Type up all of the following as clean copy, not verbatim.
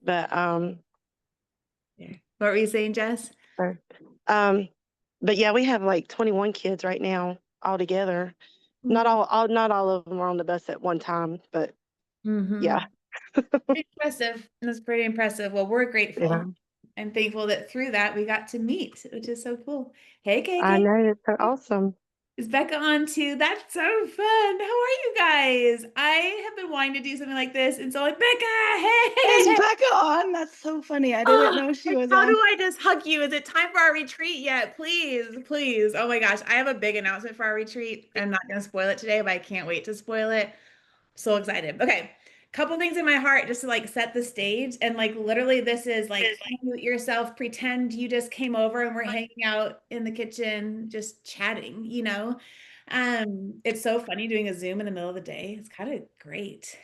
But Yeah. What were you saying, Jess? or, um, but yeah, we have like 21 kids right now altogether. Not all of them are on the bus at one time, but Mm-hmm. yeah, Pretty impressive. That's pretty impressive. Well, we're yeah. grateful and thankful that through that we got to meet, which is so cool. Hey, I KK. know it's so awesome. Is Becca on too? That's so fun. How are you guys? I have been wanting to do something like this, and so like Becca, Is hey! Becca on? That's so funny. I didn't Oh, know she like was how do on. I just hug you? Is it time for our retreat yet? Please, please. Oh my gosh, I have a big announcement for our retreat. I'm not going to spoil it today, but I can't wait to spoil it. So excited. Okay. Couple things in my heart just to like set the stage. And like literally this is like unmute yourself, pretend you just came over and we're hanging out in the kitchen, just chatting, you know? It's so funny doing a Zoom in the middle of the day. It's kind of great.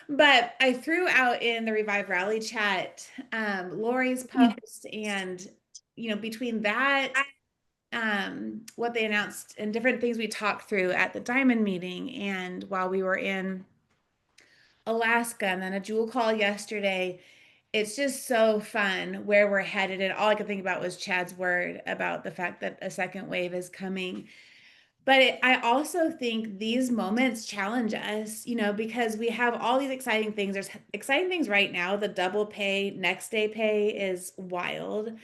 But I threw out in the Revive Rally chat, Lori's post and between that what they announced and different things we talked through at the Diamond meeting and while we were in Alaska and then a Jewel call yesterday. It's just so fun where we're headed. And all I could think about was Chad's word about the fact that a second wave is coming. But I also think these moments challenge us, because we have all these exciting things. There's exciting things right now. The double pay, next day pay is wild.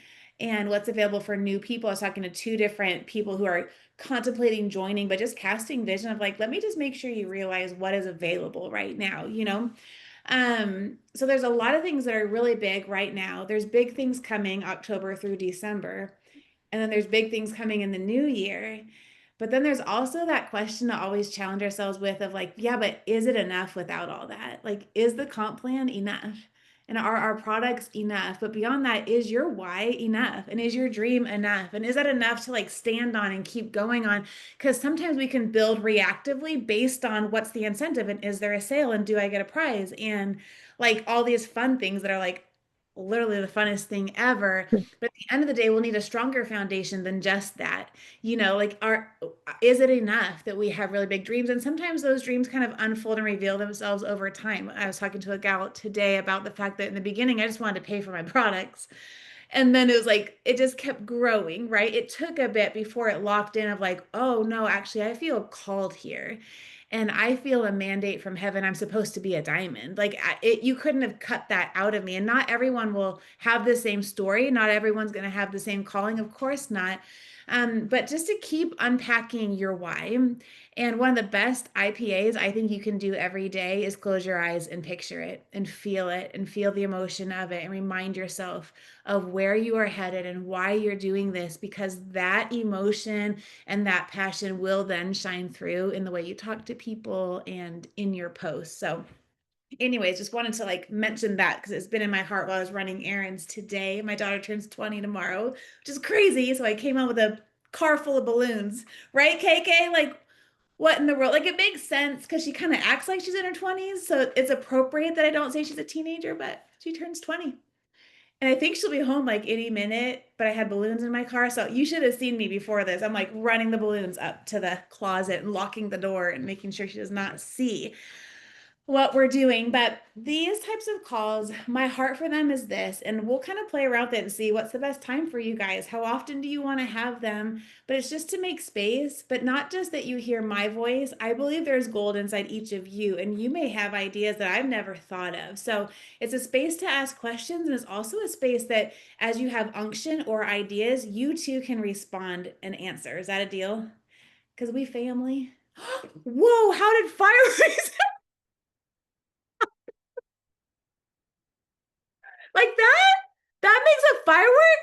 And what's available for new people. I was talking to two different people who are contemplating joining, but just casting vision of like, let me just make sure you realize what is available right now. So there's a lot of things that are really big right now. There's big things coming October through December. And then there's big things coming in the new year. But then there's also that question to always challenge ourselves with of like, yeah, but is it enough without all that? Like, is the comp plan enough? And are our products enough? But beyond that, is your why enough? And is your dream enough? And is that enough to like stand on and keep going on? Because sometimes we can build reactively based on what's the incentive and is there a sale and do I get a prize? And like all these fun things that are like literally the funnest thing ever. But at the end of the day, we'll need a stronger foundation than just that. Like is it enough that we have really big dreams? And sometimes those dreams kind of unfold and reveal themselves over time. I was talking to a gal today about the fact that in the beginning, I just wanted to pay for my products. And then it was like, it just kept growing, right? It took a bit before it locked in of like, oh no, actually, I feel called here. And I feel a mandate from heaven. I'm supposed to be a diamond. Like you couldn't have cut that out of me. And not everyone will have the same story. Not everyone's going to have the same calling. Of course not. But just to keep unpacking your why. And one of the best IPAs I think you can do every day is close your eyes and picture it and feel the emotion of it and remind yourself of where you are headed and why you're doing this, because that emotion and that passion will then shine through in the way you talk to people and in your posts. So anyways, just wanted to like mention that because it's been in my heart while I was running errands today. My daughter turns 20 tomorrow, which is crazy. So I came out with a car full of balloons, right, KK? Like, what in the world? Like, it makes sense because she kind of acts like she's in her 20s. So it's appropriate that I don't say she's a teenager, but she turns 20. And I think she'll be home like any minute, but I had balloons in my car. So you should have seen me before this. I'm like running the balloons up to the closet and locking the door and making sure she does not see what we're doing. But these types of calls, my heart for them is this, and we'll kind of play around with it and see what's the best time for you guys. How often do you want to have them? But it's just to make space, but not just that you hear my voice. I believe there's gold inside each of you, and you may have ideas that I've never thought of. So it's a space to ask questions, and it's also a space that as you have unction or ideas, you too can respond and answer. Is that a deal? Because we family. Whoa, how did fireworks like that? That makes a firework?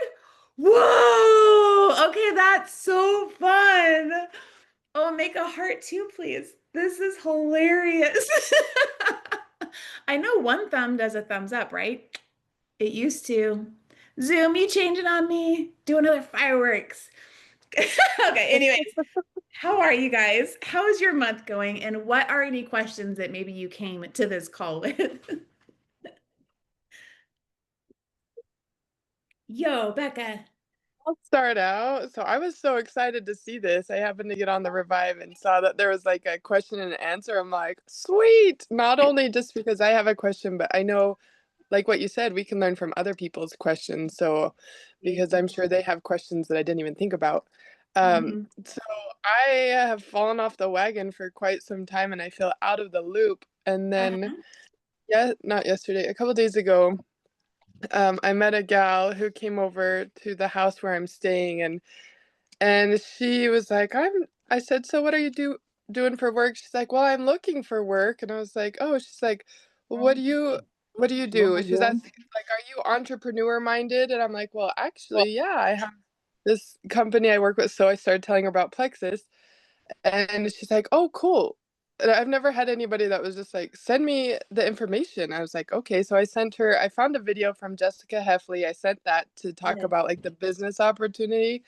Whoa! Okay, that's so fun. Oh, make a heart too, please. This is hilarious. I know one thumb does a thumbs up, right? It used to. Zoom, you changing on me? Do another fireworks. Okay, anyways, how are you guys? How is your month going? And what are any questions that maybe you came to this call with? Yo, Becca. I'll start out. So I was so excited to see this. I happened to get on the Revive and saw that there was like a question and answer. I'm like, sweet. Not only just because I have a question, but I know, like what you said, we can learn from other people's questions. So because I'm sure they have questions that I didn't even think about. Mhm. So I have fallen off the wagon for quite some time and I feel out of the loop. And then, Uh-huh. yeah, not yesterday, a couple days ago, I met a gal who came over to the house where I'm staying, and she was like, I said, "So what are you doing for work?" She's like, "Well, I'm looking for work." And I was like, "Oh." She's like, "Well, what do you do?" She's asking, like, "Are you entrepreneur minded?" And I'm like, "Well, actually, yeah, I have this company I work with." So I started telling her about Plexus, and she's like, "Oh, cool." And I've never had anybody that was just like, "Send me the information." I was like, "Okay." So I found a video from Jessica Heffley. I sent that to talk Good. about like the business opportunity.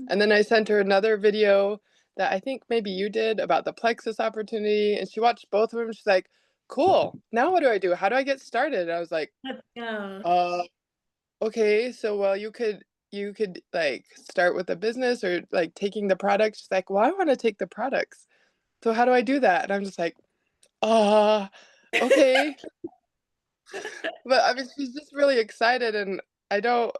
And then I sent her another video that I think maybe you did about the Plexus opportunity. And she watched both of them. She's like, "Cool. Now what do I do? How do I get started?" And I was like, Let's go. uh, okay, so well you could like start with a business or like taking the products. She's like, "Well, I want to take the products. So how do I do that?" And I'm just like, uh, okay. But I mean, she's just really excited, and I don't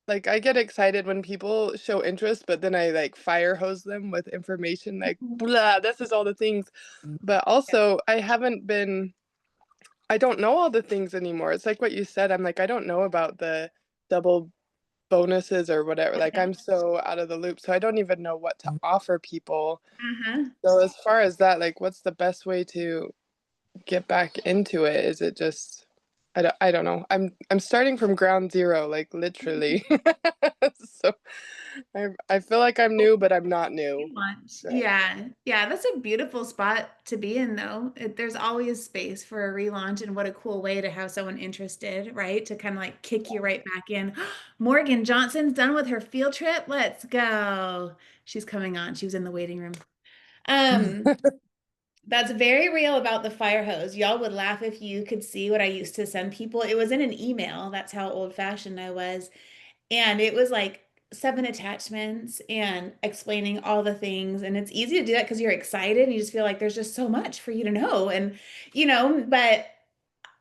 like, I get excited when people show interest, but then I like fire hose them with information like, blah, this is all the things. But also, I don't know all the things anymore. It's like what you said. I'm like, I don't know about the double bonuses or whatever. Like, I'm so out of the loop. So I don't even know what to offer people. Uh-huh. So as far as that, like, what's the best way to get back into it? Is it just I don't know. I'm starting from ground zero, like literally. So I feel like I'm new, but I'm not new. Launch. So, Yeah. Yeah. That's a beautiful spot to be in, though. There's always space for a relaunch, and what a cool way to have someone interested, right? To kind of like kick you right back in. Morgan Johnson's done with her field trip. Let's go. She's coming on. She was in the waiting room. Um, that's very real about the fire hose. Y'all would laugh if you could see what I used to send people. It was in an email. That's how old fashioned I was. And it was like 7 attachments and explaining all the things. And it's easy to do that because you're excited. You just feel like there's just so much for you to know. And, but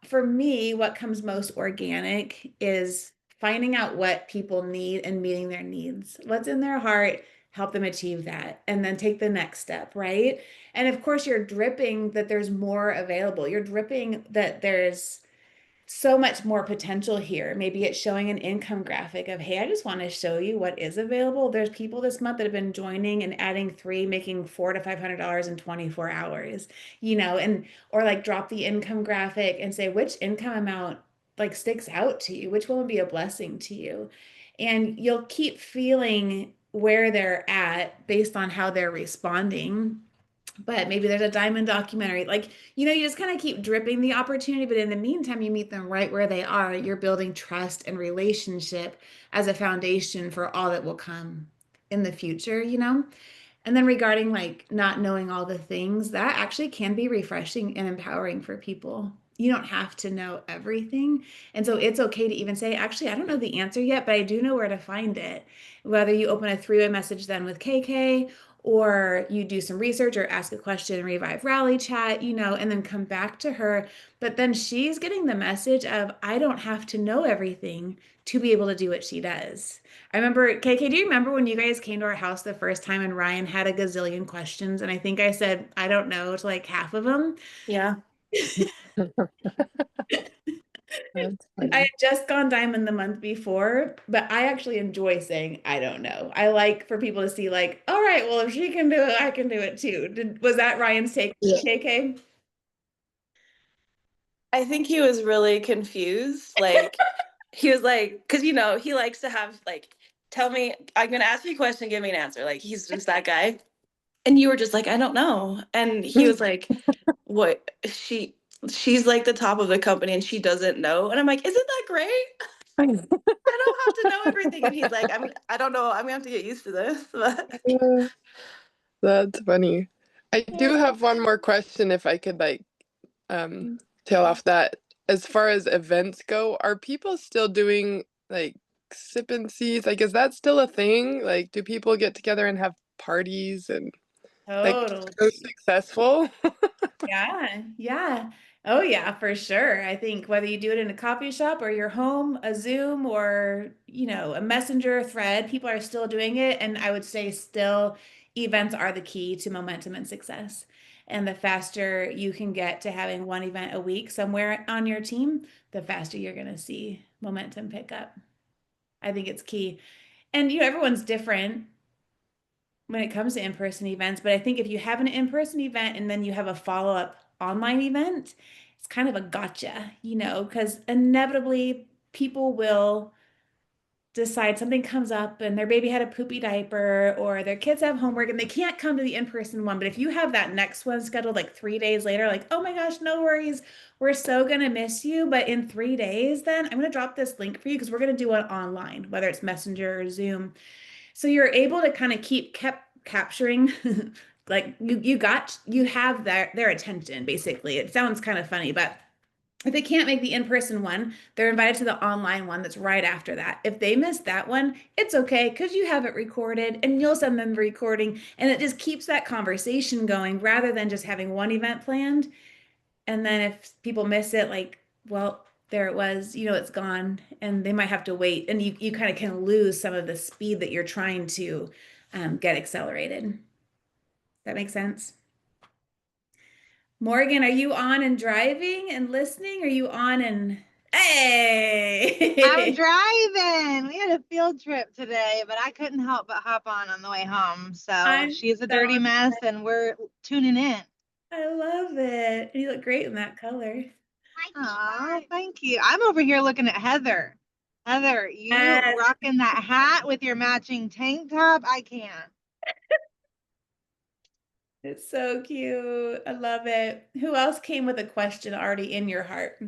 for me, what comes most organic is finding out what people need and meeting their needs. What's in their heart, help them achieve that, and then take the next step, right? And of course, you're dripping that there's more available. You're dripping that there's so much more potential here. Maybe it's showing an income graphic of, hey, I just want to show you what is available. There's people this month that have been joining and adding 3, making $400 to $500 in 24 hours, and or like drop the income graphic and say which income amount like sticks out to you, which one would be a blessing to you. And you'll keep feeling where they're at based on how they're responding, but maybe there's a diamond documentary. Like, you just kind of keep dripping the opportunity, but in the meantime, you meet them right where they are. You're building trust and relationship as a foundation for all that will come in the future. And then regarding like not knowing all the things, that actually can be refreshing and empowering for people. You don't have to know everything. And so it's okay to even say, actually, I don't know the answer yet, but I do know where to find it. Whether you open a 3-way message then with KK, or you do some research or ask a question in Revive Rally chat, and then come back to her. But then she's getting the message of, I don't have to know everything to be able to do what she does. I remember, KK, do you remember when you guys came to our house the first time and Ryan had a gazillion questions? And I think I said, I don't know, to like half of them. Yeah. that's I had funny. just gone diamond the month before, but I actually enjoy saying, I don't know. I like for people to see, like, all right, well, if she can do it, I can do it too. Was that Ryan's take, Yeah. KK? I think he was really confused. Like, he was like, because, he likes to have, like, tell me, I'm going to ask you a question, give me an answer. Like, he's just that guy. And you were just like, I don't know. And he was like, what? She's like the top of the company and she doesn't know. And I'm like, isn't that great? I don't have to know everything. And he's like, I don't know. I'm gonna have to get used to this. But That's funny. I do have one more question if I could like tail off that. As far as events go, are people still doing like occupancies? Like, is that still a thing? Like, do people get together and have parties and like Totally. so successful? Yeah, yeah. Oh yeah, for sure. I think whether you do it in a coffee shop or your home, a Zoom or, a messenger thread, people are still doing it. And I would say still events are the key to momentum and success. And the faster you can get to having one event a week somewhere on your team, the faster you're going to see momentum pick up. I think it's key. And everyone's different when it comes to in-person events, but I think if you have an in-person event and then you have a follow-up online event, it's kind of a gotcha, because inevitably people will decide something comes up and their baby had a poopy diaper or their kids have homework and they can't come to the in-person one. But if you have that next one scheduled like 3 days later, like, oh my gosh, no worries. We're so going to miss you. But in 3 days, then I'm going to drop this link for you because we're going to do it online, whether it's Messenger or Zoom. So you're able to kind of kept capturing like you have their attention basically. It sounds kind of funny, but if they can't make the in-person one, they're invited to the online one that's right after that. If they miss that one, it's okay because you have it recorded and you'll send them the recording and it just keeps that conversation going rather than just having one event planned. And then if people miss it, like, well, there it was, it's gone and they might have to wait. And you kind of can lose some of the speed that you're trying to get accelerated. That makes sense? Morgan, are you on and driving and listening? Are you on and hey? I'm driving. We had a field trip today, but I couldn't help but hop on the way home. So I'm she's a so dirty mess, and we're tuning in. I love it. You look great in that color. Oh, thank you. I'm over here looking at Heather. Heather, you Yes. rocking that hat with your matching tank top? I can't. It's so cute. I love it. Who else came with a question already in your heart?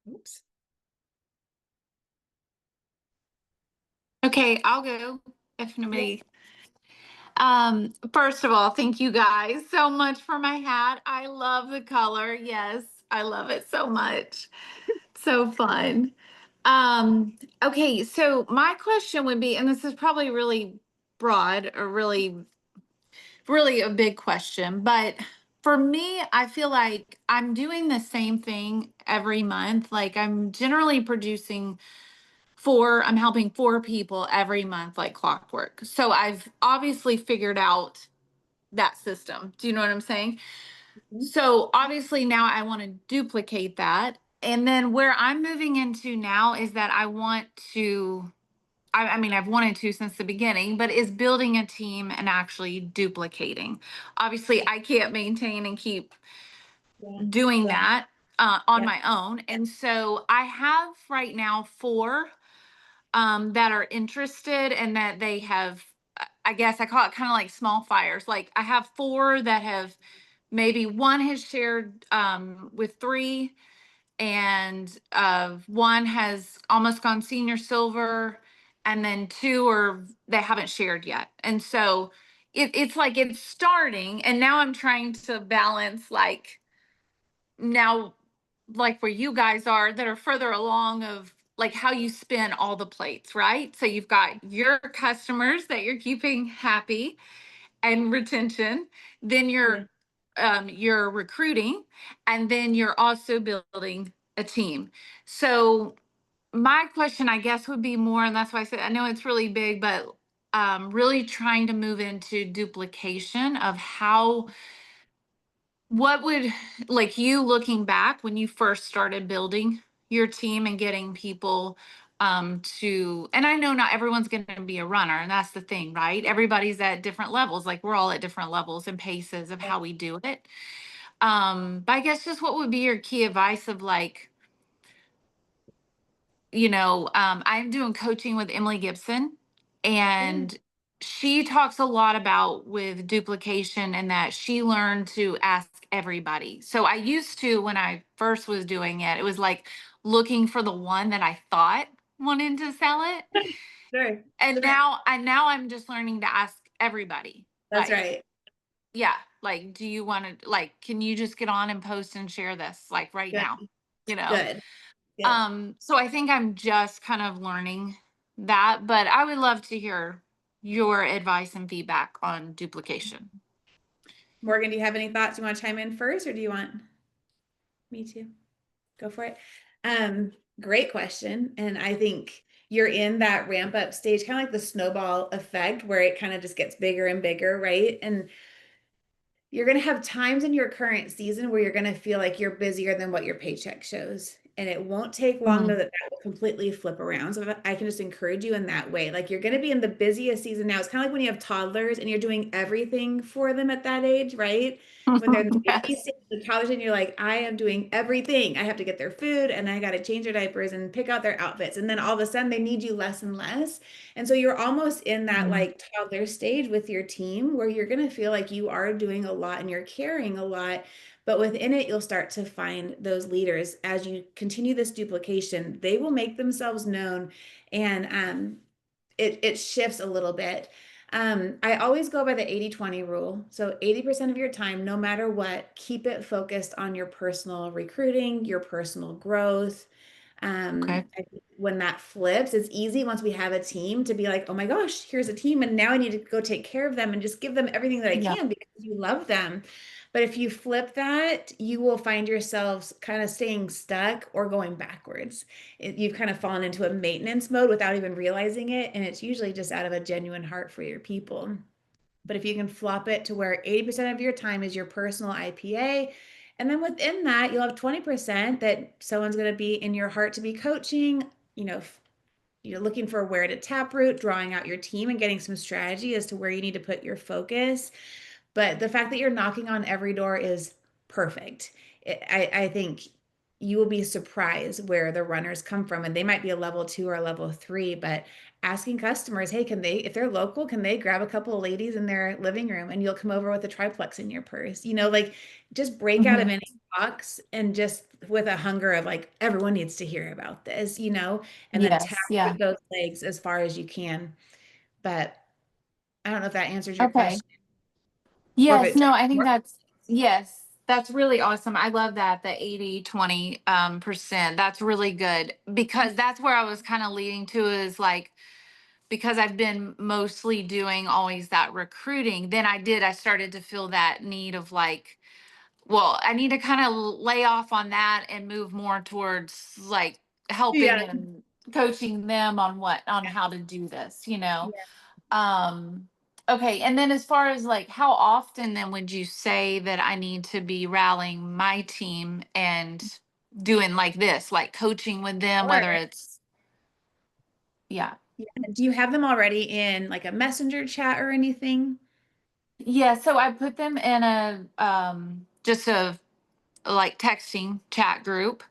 Oops. Okay, I'll go if nobody. First of all, thank you guys so much for my hat. I love the color. Yes, I love it so much. So fun. Okay, so my question would be, and this is probably really broad or really a big question, but for me, I feel like I'm doing the same thing every month. Like I'm generally producing I'm helping 4 people every month, like clockwork. So I've obviously figured out that system. Do you know what I'm saying? Mhm. So obviously now I want to duplicate that. And then where I'm moving into now is that I want to, I mean, I've wanted to since the beginning, but is building a team and actually duplicating. Obviously, I can't maintain and keep Yeah. doing that on Yeah. my own. And so I have right now 4 that are interested and that they have, I guess I call it kind of like small fires. Like I have 4 that have maybe one has shared with 3 and 1 has almost gone senior silver and then 2 are they haven't shared yet. And so it's like it's starting and now I'm trying to balance like now like where you guys are that are further along of like how you spin all the plates, right? So you've got your customers that you're keeping happy and retention, then you're recruiting, and then you're also building a team. So my question, I guess, would be more, and that's why I said I know it's really big, but really trying to move into duplication of how what would like you looking back when you first started building your team and getting people to and I know not everyone's going to be a runner and that's the thing, right? Everybody's at different levels. Like we're all at different levels and paces of how we do it. But I guess just what would be your key advice of like I'm doing coaching with Emily Gibson, and she talks a lot about with duplication and that she learned to ask everybody. So I used to, when I first was doing it, it was like looking for the one that I thought wanted to sell it. Sure. And now I'm just learning to ask everybody. That's Like, right. yeah. Like, do you want to, like, can you just get on and post and share this like right Yeah. now? you know? Good. Good. So I think I'm just kind of learning that, but I would love to hear your advice and feedback on duplication. Morgan, do you have any thoughts? You want to chime in first, or do you want me to go for it? Great question. And I think you're in that ramp up stage, kind of like the snowball effect, where it kind of just gets bigger and bigger, right? And you're going to have times in your current season where you're going to feel like you're busier than what your paycheck shows. And it won't take long though that will completely flip around. So I can just encourage you in that way. Like, you're going to be in the busiest season now. It's kind of like when you have toddlers and you're doing everything for them at that age, right? When they're in the baby Yes. stage, the college, and you're like, I am doing everything. I have to get their food, and I got to change their diapers and pick out their outfits. And then all of a sudden they need you less and less. And so you're almost in that like toddler stage with your team, where you're going to feel like you are doing a lot and you're carrying a lot. But within it, you'll start to find those leaders. As you continue this duplication, they will make themselves known, and it shifts a little bit. I always go by the 80-20 rule. So 80% of your time, no matter what, keep it focused on your personal recruiting, your personal growth. Okay. I think when that flips, it's easy once we have a team to be like, oh my gosh, here's a team, and now I need to go take care of them and just give them everything that I Yeah. can because you love them. But if you flip that, you will find yourselves kind of staying stuck or going backwards. You've kind of fallen into a maintenance mode without even realizing it. And it's usually just out of a genuine heart for your people. But if you can flop it to where 80% of your time is your personal IPA, and then within that, you'll have 20% that someone's going to be in your heart to be coaching, you're looking for where to taproot, drawing out your team and getting some strategy as to where you need to put your focus. But the fact that you're knocking on every door is perfect. I think you will be surprised where the runners come from, and they might be a level 2 or a level 3, but asking customers, hey, if they're local, can they grab a couple of ladies in their living room, and you'll come over with a triplex in your purse, like, just break out of any box, and just with a hunger of like, everyone needs to hear about this, and then Yes. tap Yeah. those legs as far as you can. But I don't know if that answers your Okay. question. Yes. No, I think yes, that's really awesome. I love that, the 80-20 percent. That's really good, because that's where I was kind of leading to, is like, because I've been mostly doing always that recruiting, then I started to feel that need of like, well, I need to kind of lay off on that and move more towards like helping Yeah. and coaching them on how to do this, okay. And then as far as like, how often then would you say that I need to be rallying my team and doing like this, like coaching with them, whether Sure. it's, yeah. Yeah. Do you have them already in like a messenger chat or anything? Yeah, so I put them in a just a like texting chat group.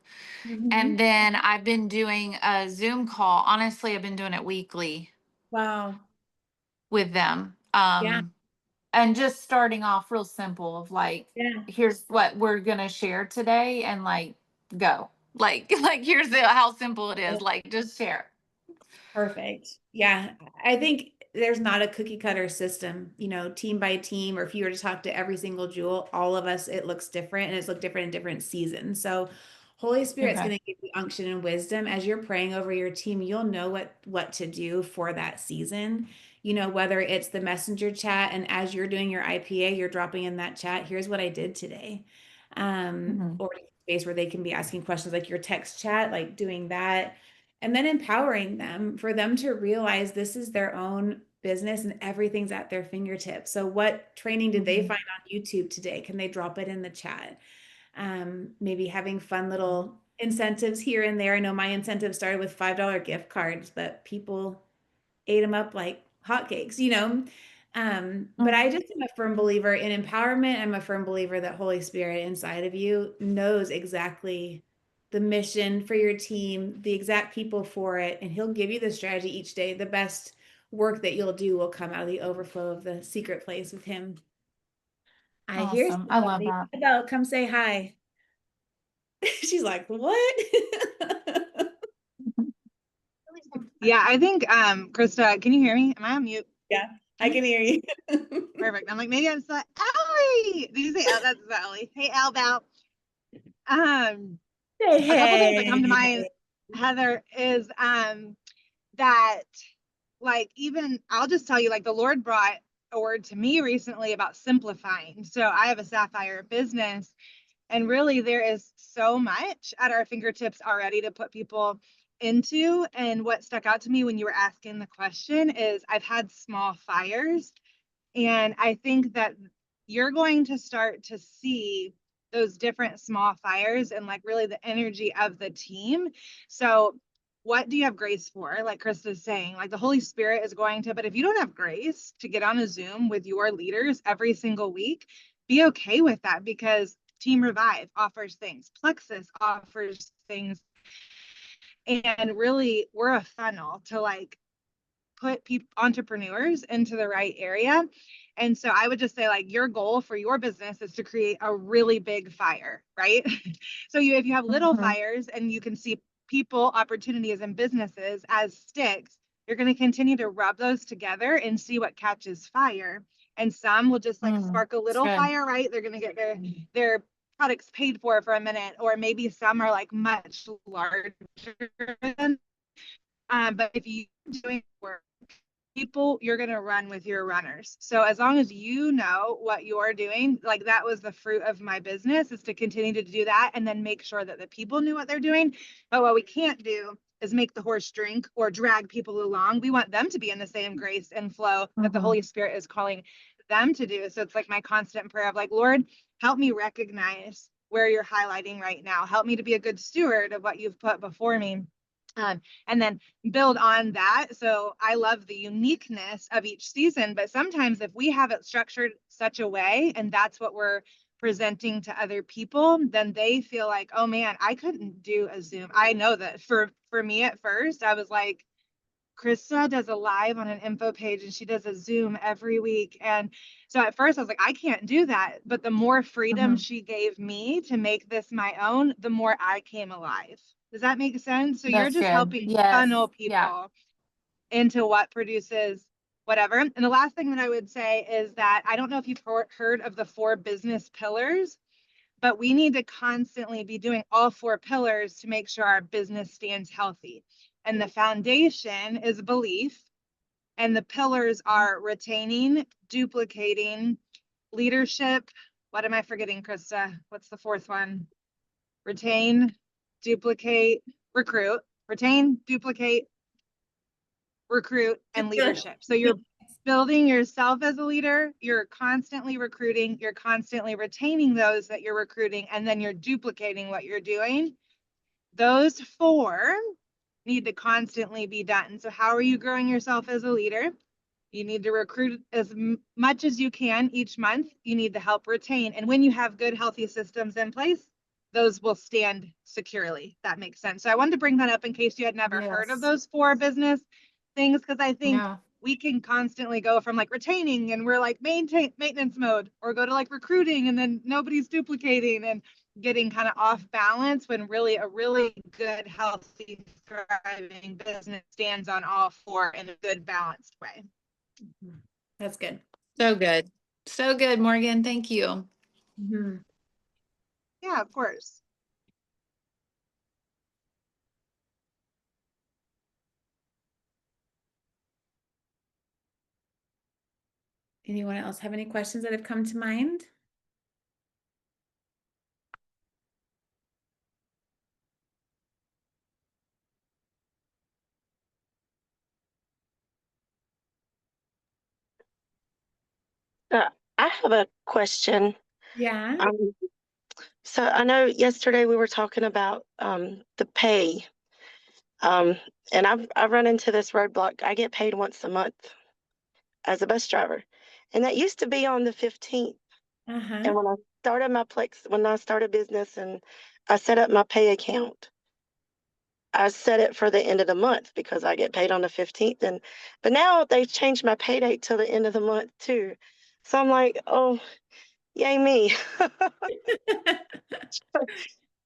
And then I've been doing a Zoom call. Honestly, I've been doing it weekly Wow. with them. Yeah. And just starting off real simple of like, Yeah. here's what we're gonna share today, and like go. Like here's how simple it is. Like, just share. Perfect. Yeah. I think there's not a cookie cutter system, team by team, or if you were to talk to every single jewel, all of us, it looks different, and it's looked different in different seasons. So Holy Spirit's Okay. going to give you unction and wisdom as you're praying over your team. You'll know what to do for that season. Whether it's the messenger chat, and as you're doing your IPA, you're dropping in that chat, here's what I did today. Or space where they can be asking questions, like your text chat, like doing that. And then empowering them, for them to realize this is their own business and everything's at their fingertips. So what training did they find on YouTube today? Can they drop it in the chat? Maybe having fun little incentives here and there. I know my incentive started with $5 gift cards, but people ate them up like hotcakes, but I just am a firm believer in empowerment. I'm a firm believer that Holy Spirit inside of you knows exactly the mission for your team, the exact people for it, and he'll give you the strategy each day. The best work that you'll do will come out of the overflow of the secret place with him. I hear Awesome. I love that. Isabel, come say hi. She's like, what? Yeah, I think, Krista, can you hear me? Am I on mute? Yeah, I can hear you. Perfect. I'm like, maybe I'm so Allie. Did you say Al? That's Allie. Hey, Al Bow. A couple things that come to mind, Heather, is that like even I'll just tell you, like the Lord brought a word to me recently about simplifying. So I have a sapphire business, and really there is so much at our fingertips already to put people into. And what stuck out to me when you were asking the question is I've had small fires, and I think that you're going to start to see those different small fires and like really the energy of the team. So what do you have grace for? Like Krista's saying, like the Holy Spirit is going to, but if you don't have grace to get on a Zoom with your leaders every single week, be okay with that, because Team Revive offers things, Plexus offers things, and really we're a funnel to like put people, entrepreneurs into the right area. And so I would just say like your goal for your business is to create a really big fire, right? So if you have little fires and you can see people, opportunities, and businesses as sticks, you're going to continue to rub those together and see what catches fire. And some will just like spark a little good. fire, right? They're going to get their products paid for a minute, or maybe some are like much larger than. But if you're doing work, people, you're going to run with your runners. So as long as you know what you're doing, like that was the fruit of my business, is to continue to do that and then make sure that the people knew what they're doing. But what we can't do is make the horse drink or drag people along. We want them to be in the same grace and flow that the Holy Spirit is calling them to do. So it's like my constant prayer of like, Lord, help me recognize where you're highlighting right now. Help me to be a good steward of what you've put before me. And then build on that. So I love the uniqueness of each season, but sometimes if we have it structured such a way and that's what we're presenting to other people, then they feel like, oh man, I couldn't do a Zoom. I know that for me at first, I was like, Krista does a live on an info page and she does a Zoom every week. And so at first I was like, I can't do that. But the more freedom she gave me to make this my own, the more I came alive. Does that make sense? So you're That's just good. helping Yes. funnel people Yeah. into what produces whatever. And the last thing that I would say is that I don't know if you've heard of the 4 business pillars, but we need to constantly be doing all 4 pillars to make sure our business stands healthy. And the foundation is belief, and the pillars are retaining, duplicating, leadership. What am I forgetting, Krista? What's the 4th one? Retain, duplicate, recruit. Retain, duplicate, recruit, and leadership. So you're building yourself as a leader, you're constantly recruiting, you're constantly retaining those that you're recruiting, and then you're duplicating what you're doing. Those 4 need to constantly be done. So how are you growing yourself as a leader? You need to recruit as much as you can each month. You need to help retain. And when you have good, healthy systems in place, those will stand securely. That makes sense. So I wanted to bring that up in case you had never heard of Yes. those 4 business things, because I think Yeah. we can constantly go from like retaining and we're like maintenance mode, or go to like recruiting and then nobody's duplicating and getting kind of off balance, when really a really good, healthy, thriving business stands on all 4 in a good, balanced way. That's good. So good. So good, Morgan. Thank you. Yeah, of course. Anyone else have any questions that have come to mind? I have a question. Yeah. So I know yesterday we were talking about the pay. And I've run into this roadblock. I get paid once a month as a bus driver. And that used to be on the 15th. Uh-huh. And when I started business and I set up my pay account, I set it for the end of the month because I get paid on the 15th. But now they've changed my pay date till the end of the month too. So I'm like, oh, yay me.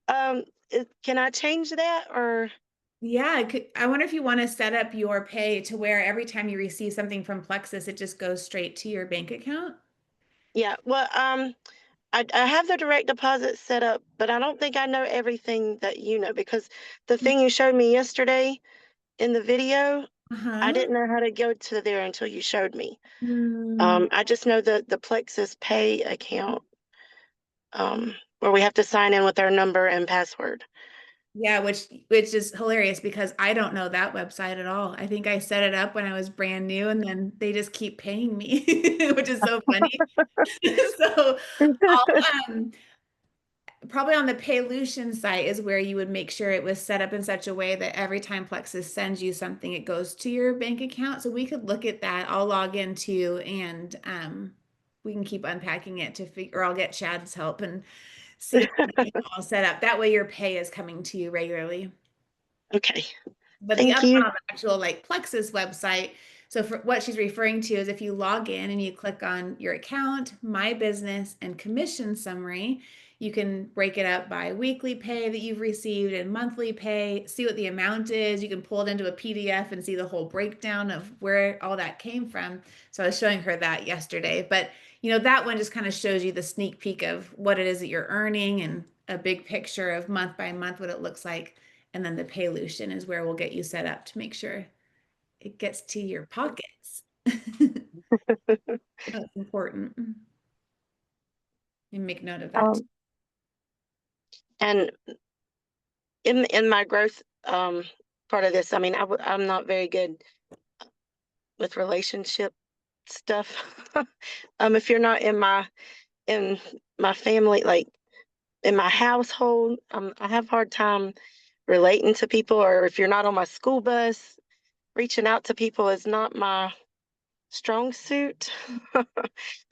Can I change that or? Yeah, I wonder if you want to set up your pay to where every time you receive something from Plexus, it just goes straight to your bank account. Yeah, well, I have the direct deposit set up, but I don't think I know everything that you know, because the thing you showed me yesterday in the video, I didn't know how to go to there until you showed me. I just know the Plexus Pay account, where we have to sign in with our number and password. Yeah, which is hilarious because I don't know that website at all. I think I set it up when I was brand new and then they just keep paying me, which is so funny. So I'll probably on the Paylution site is where you would make sure it was set up in such a way that every time Plexus sends you something, it goes to your bank account. So we could look at that. I'll log into and we can keep unpacking it to figure, or I'll get Chad's help and see if we can all set up. That way your pay is coming to you regularly. Okay. But the Thank other you. one on the actual like Plexus website, so for what she's referring to is if you log in and you click on your account, my business, and commission summary, you can break it up by weekly pay that you've received and monthly pay, see what the amount is. You can pull it into a PDF and see the whole breakdown of where all that came from. So I was showing her that yesterday. But you know, that one just kind of shows you the sneak peek of what it is that you're earning and a big picture of month by month what it looks like. And then the Paylution is where we'll get you set up to make sure it gets to your pockets. That's important. You make note of that. And in my growth part of this, I mean, I'm not very good with relationship stuff. If you're not in my family, like in my household, I have a hard time relating to people, or if you're not on my school bus, reaching out to people is not my strong suit.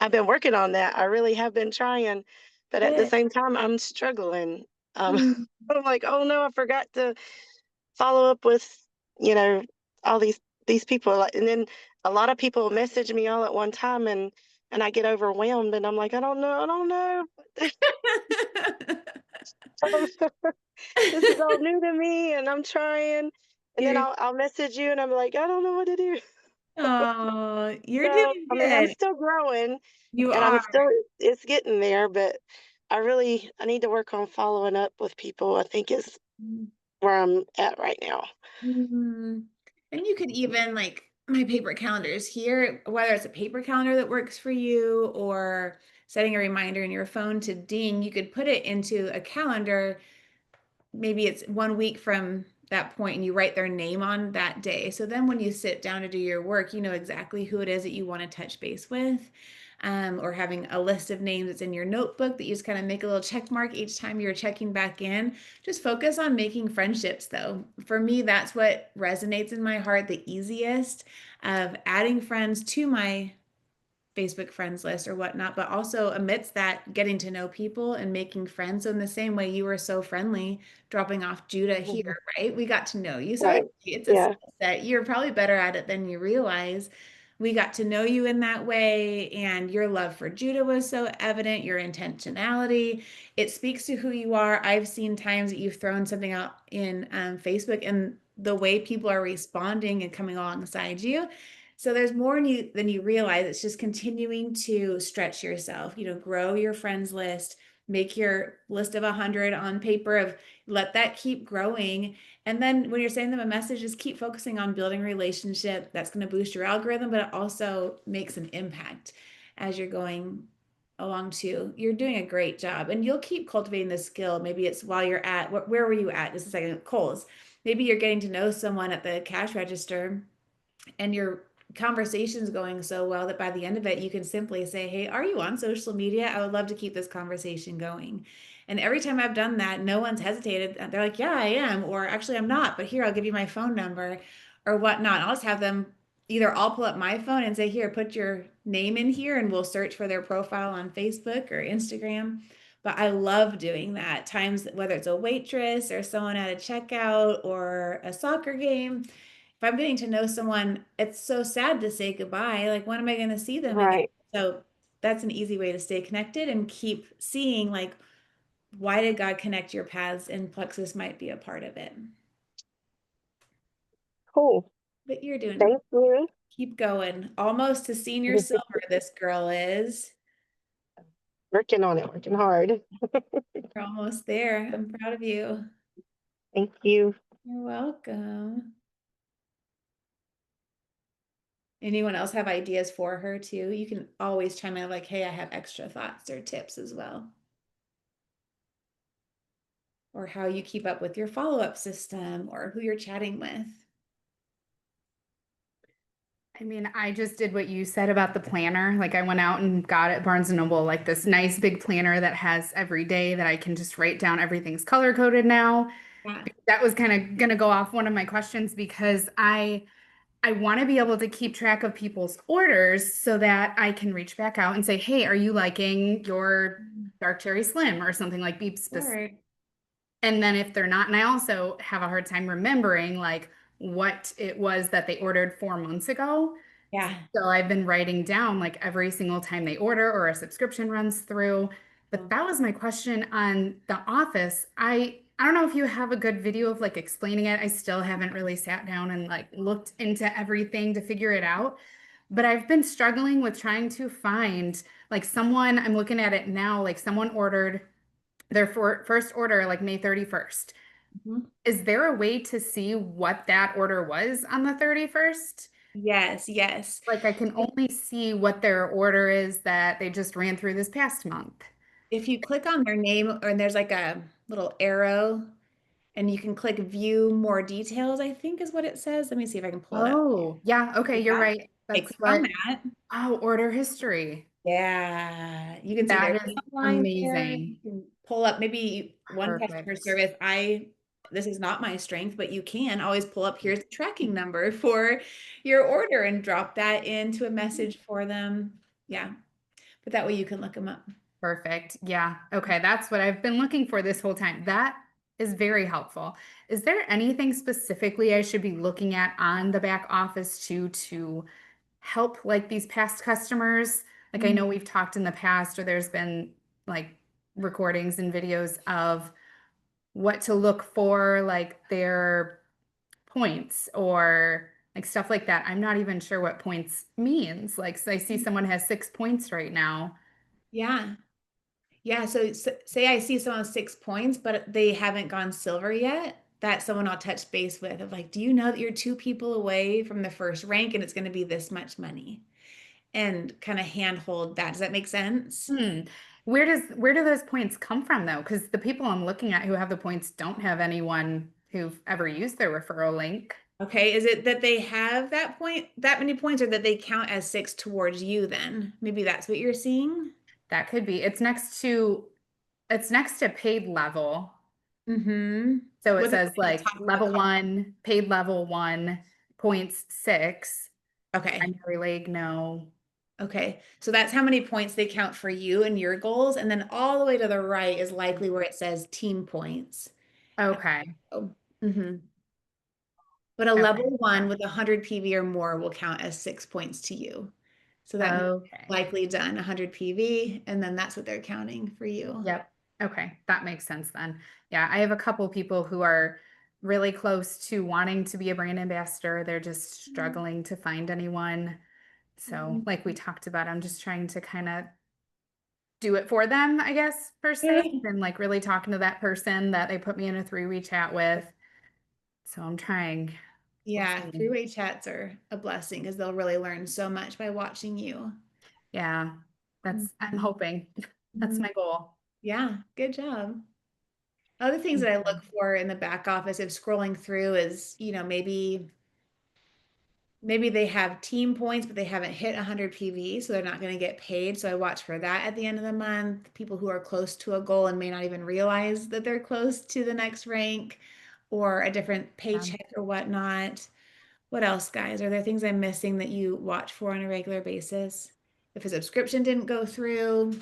I've been working on that. I really have been trying, but at the Good. same time, I'm struggling. Mm. I'm like, oh no, I forgot to follow up with, you know, all these people. And then a lot of people message me all at one time, and I get overwhelmed, and I'm like, I don't know. This is all new to me, and I'm trying. And then You're, I'll message you, and I'm like, I don't know what to do. oh, you're So, doing I mean, I'm good. still growing, You and I'm are. still, it's getting there, but I need to work on following up with people. I think is where I'm at right now. Mhm. And you could even like my paper calendars here, whether it's a paper calendar that works for you or setting a reminder in your phone to ding, you could put it into a calendar. Maybe it's 1 week from that point and you write their name on that day. So then when you sit down to do your work, you know exactly who it is that you want to touch base with. Or having a list of names that's in your notebook that you just kind of make a little check mark each time you're checking back in. Just focus on making friendships, though. For me, that's what resonates in my heart the easiest of adding friends to my Facebook friends list or whatnot, but also amidst that, getting to know people and making friends. So in the same way you were so friendly dropping off Judah here, right? We got to know you. So Right. it's a Yeah. skill set. You're probably better at it than you realize. We got to know you in that way, and your love for Judah was so evident, your intentionality. It speaks to who you are. I've seen times that you've thrown something out in Facebook and the way people are responding and coming alongside you. So there's more in you than you realize. It's just continuing to stretch yourself, you know, grow your friends list, make your list of 100 on paper of let that keep growing. And then when you're sending them a message, just keep focusing on building a relationship. That's going to boost your algorithm, but it also makes an impact as you're going along too. You're doing a great job and you'll keep cultivating this skill. Maybe it's while you're at, where were you at? Just a second, Kohl's. Maybe you're getting to know someone at the cash register and your conversation's going so well that by the end of it, you can simply say, hey, are you on social media? I would love to keep this conversation going. And every time I've done that, no one's hesitated. They're like, yeah, I am. Or actually, I'm not, but here, I'll give you my phone number or whatnot. I'll just have them either I'll pull up my phone and say, here, put your name in here and we'll search for their profile on Facebook or Instagram. But I love doing that times, whether it's a waitress or someone at a checkout or a soccer game. If I'm getting to know someone, it's so sad to say goodbye. Like, when am I going to see them again? Right. So that's an easy way to stay connected and keep seeing, like, why did God connect your paths? And Plexus might be a part of it. Cool. But you're doing, Thank you. keep going. Almost to senior silver, this girl is. Working on it, working hard. You're almost there. I'm proud of you. Thank you. You're welcome. Anyone else have ideas for her too? You can always chime in like, hey, I have extra thoughts or tips as well. Or how you keep up with your follow-up system or who you're chatting with. I mean, I just did what you said about the planner. Like I went out and got at Barnes and Noble like this nice big planner that has every day that I can just write down everything's color coded now. Yeah. That was kind of going to go off one of my questions because I want to be able to keep track of people's orders so that I can reach back out and say, "Hey, are you liking your dark cherry slim or something like be specific?" Sure. And then if they're not, and I also have a hard time remembering like what it was that they ordered 4 months ago. Yeah. So I've been writing down like every single time they order or a subscription runs through. But that was my question on The Office. I don't know if you have a good video of like explaining it. I still haven't really sat down and like looked into everything to figure it out. But I've been struggling with trying to find like someone, I'm looking at it now, like someone ordered their first order like May 31st. Mhm. Is there a way to see what that order was on the 31st? Yes, yes. Like I can only see what their order is that they just ran through this past month. If you click on their name and there's like a little arrow and you can click view more details, I think is what it says. Let me see if I can pull it up. Oh, yeah. Okay, you're Yeah. right. Okay, That's click on what. that. Oh, order history. Yeah, you can see That their is line there. amazing. You can pull up maybe one customer Perfect. service. This is not my strength, but you can always pull up here's the tracking number for your order and drop that into a message for them. Yeah, but that way you can look them up. Perfect. Yeah. Okay. That's what I've been looking for this whole time. That is very helpful. Is there anything specifically I should be looking at on the back office to help like these past customers? Like I know we've talked in the past, or there's been like recordings and videos of what to look for, like their points or like stuff like that. I'm not even sure what points means. Like, so I see someone has 6 points right now. Yeah. Yeah, so say I see someone with 6 points, but they haven't gone silver yet. That's someone I'll touch base with of like, do you know that you're 2 people away from the first rank and it's going to be this much money? And kind of handhold that. Does that make sense? Where do those points come from though? Because the people I'm looking at who have the points don't have anyone who've ever used their referral link. Okay, is it that they have that many points, or that they count as 6 towards you then? Maybe that's what you're seeing? That could be. It's next to paid level. Mm-hmm. So it What's says at the like top of the level column? 1, paid level 1, points 6. Okay. Primary leg, no. Okay. So that's how many points they count for you and your goals. And then all the way to the right is likely where it says team points. Okay. Mm-hmm. But a Okay. level 1 with 100 PV or more will count as 6 points to you. So that means Okay. likely done 100 PV, and then that's what they're counting for you. Yep. Okay. That makes sense then. Yeah. I have a couple people who are really close to wanting to be a brand ambassador. They're just struggling to find anyone. So like we talked about, I'm just trying to kind of do it for them, I guess, per se, and like really talking to that person that they put me in a 3-way chat with. So I'm trying. Yeah, We'll see. 3-way chats are a blessing because they'll really learn so much by watching you. Yeah. I'm hoping. That's my goal. Yeah, good job. Other things that I look for in the back office of scrolling through is, maybe they have team points, but they haven't hit 100 PV, so they're not going to get paid. So I watch for that at the end of the month. People who are close to a goal and may not even realize that they're close to the next rank or a different paycheck or whatnot. What else, guys? Are there things I'm missing that you watch for on a regular basis? If a subscription didn't go through,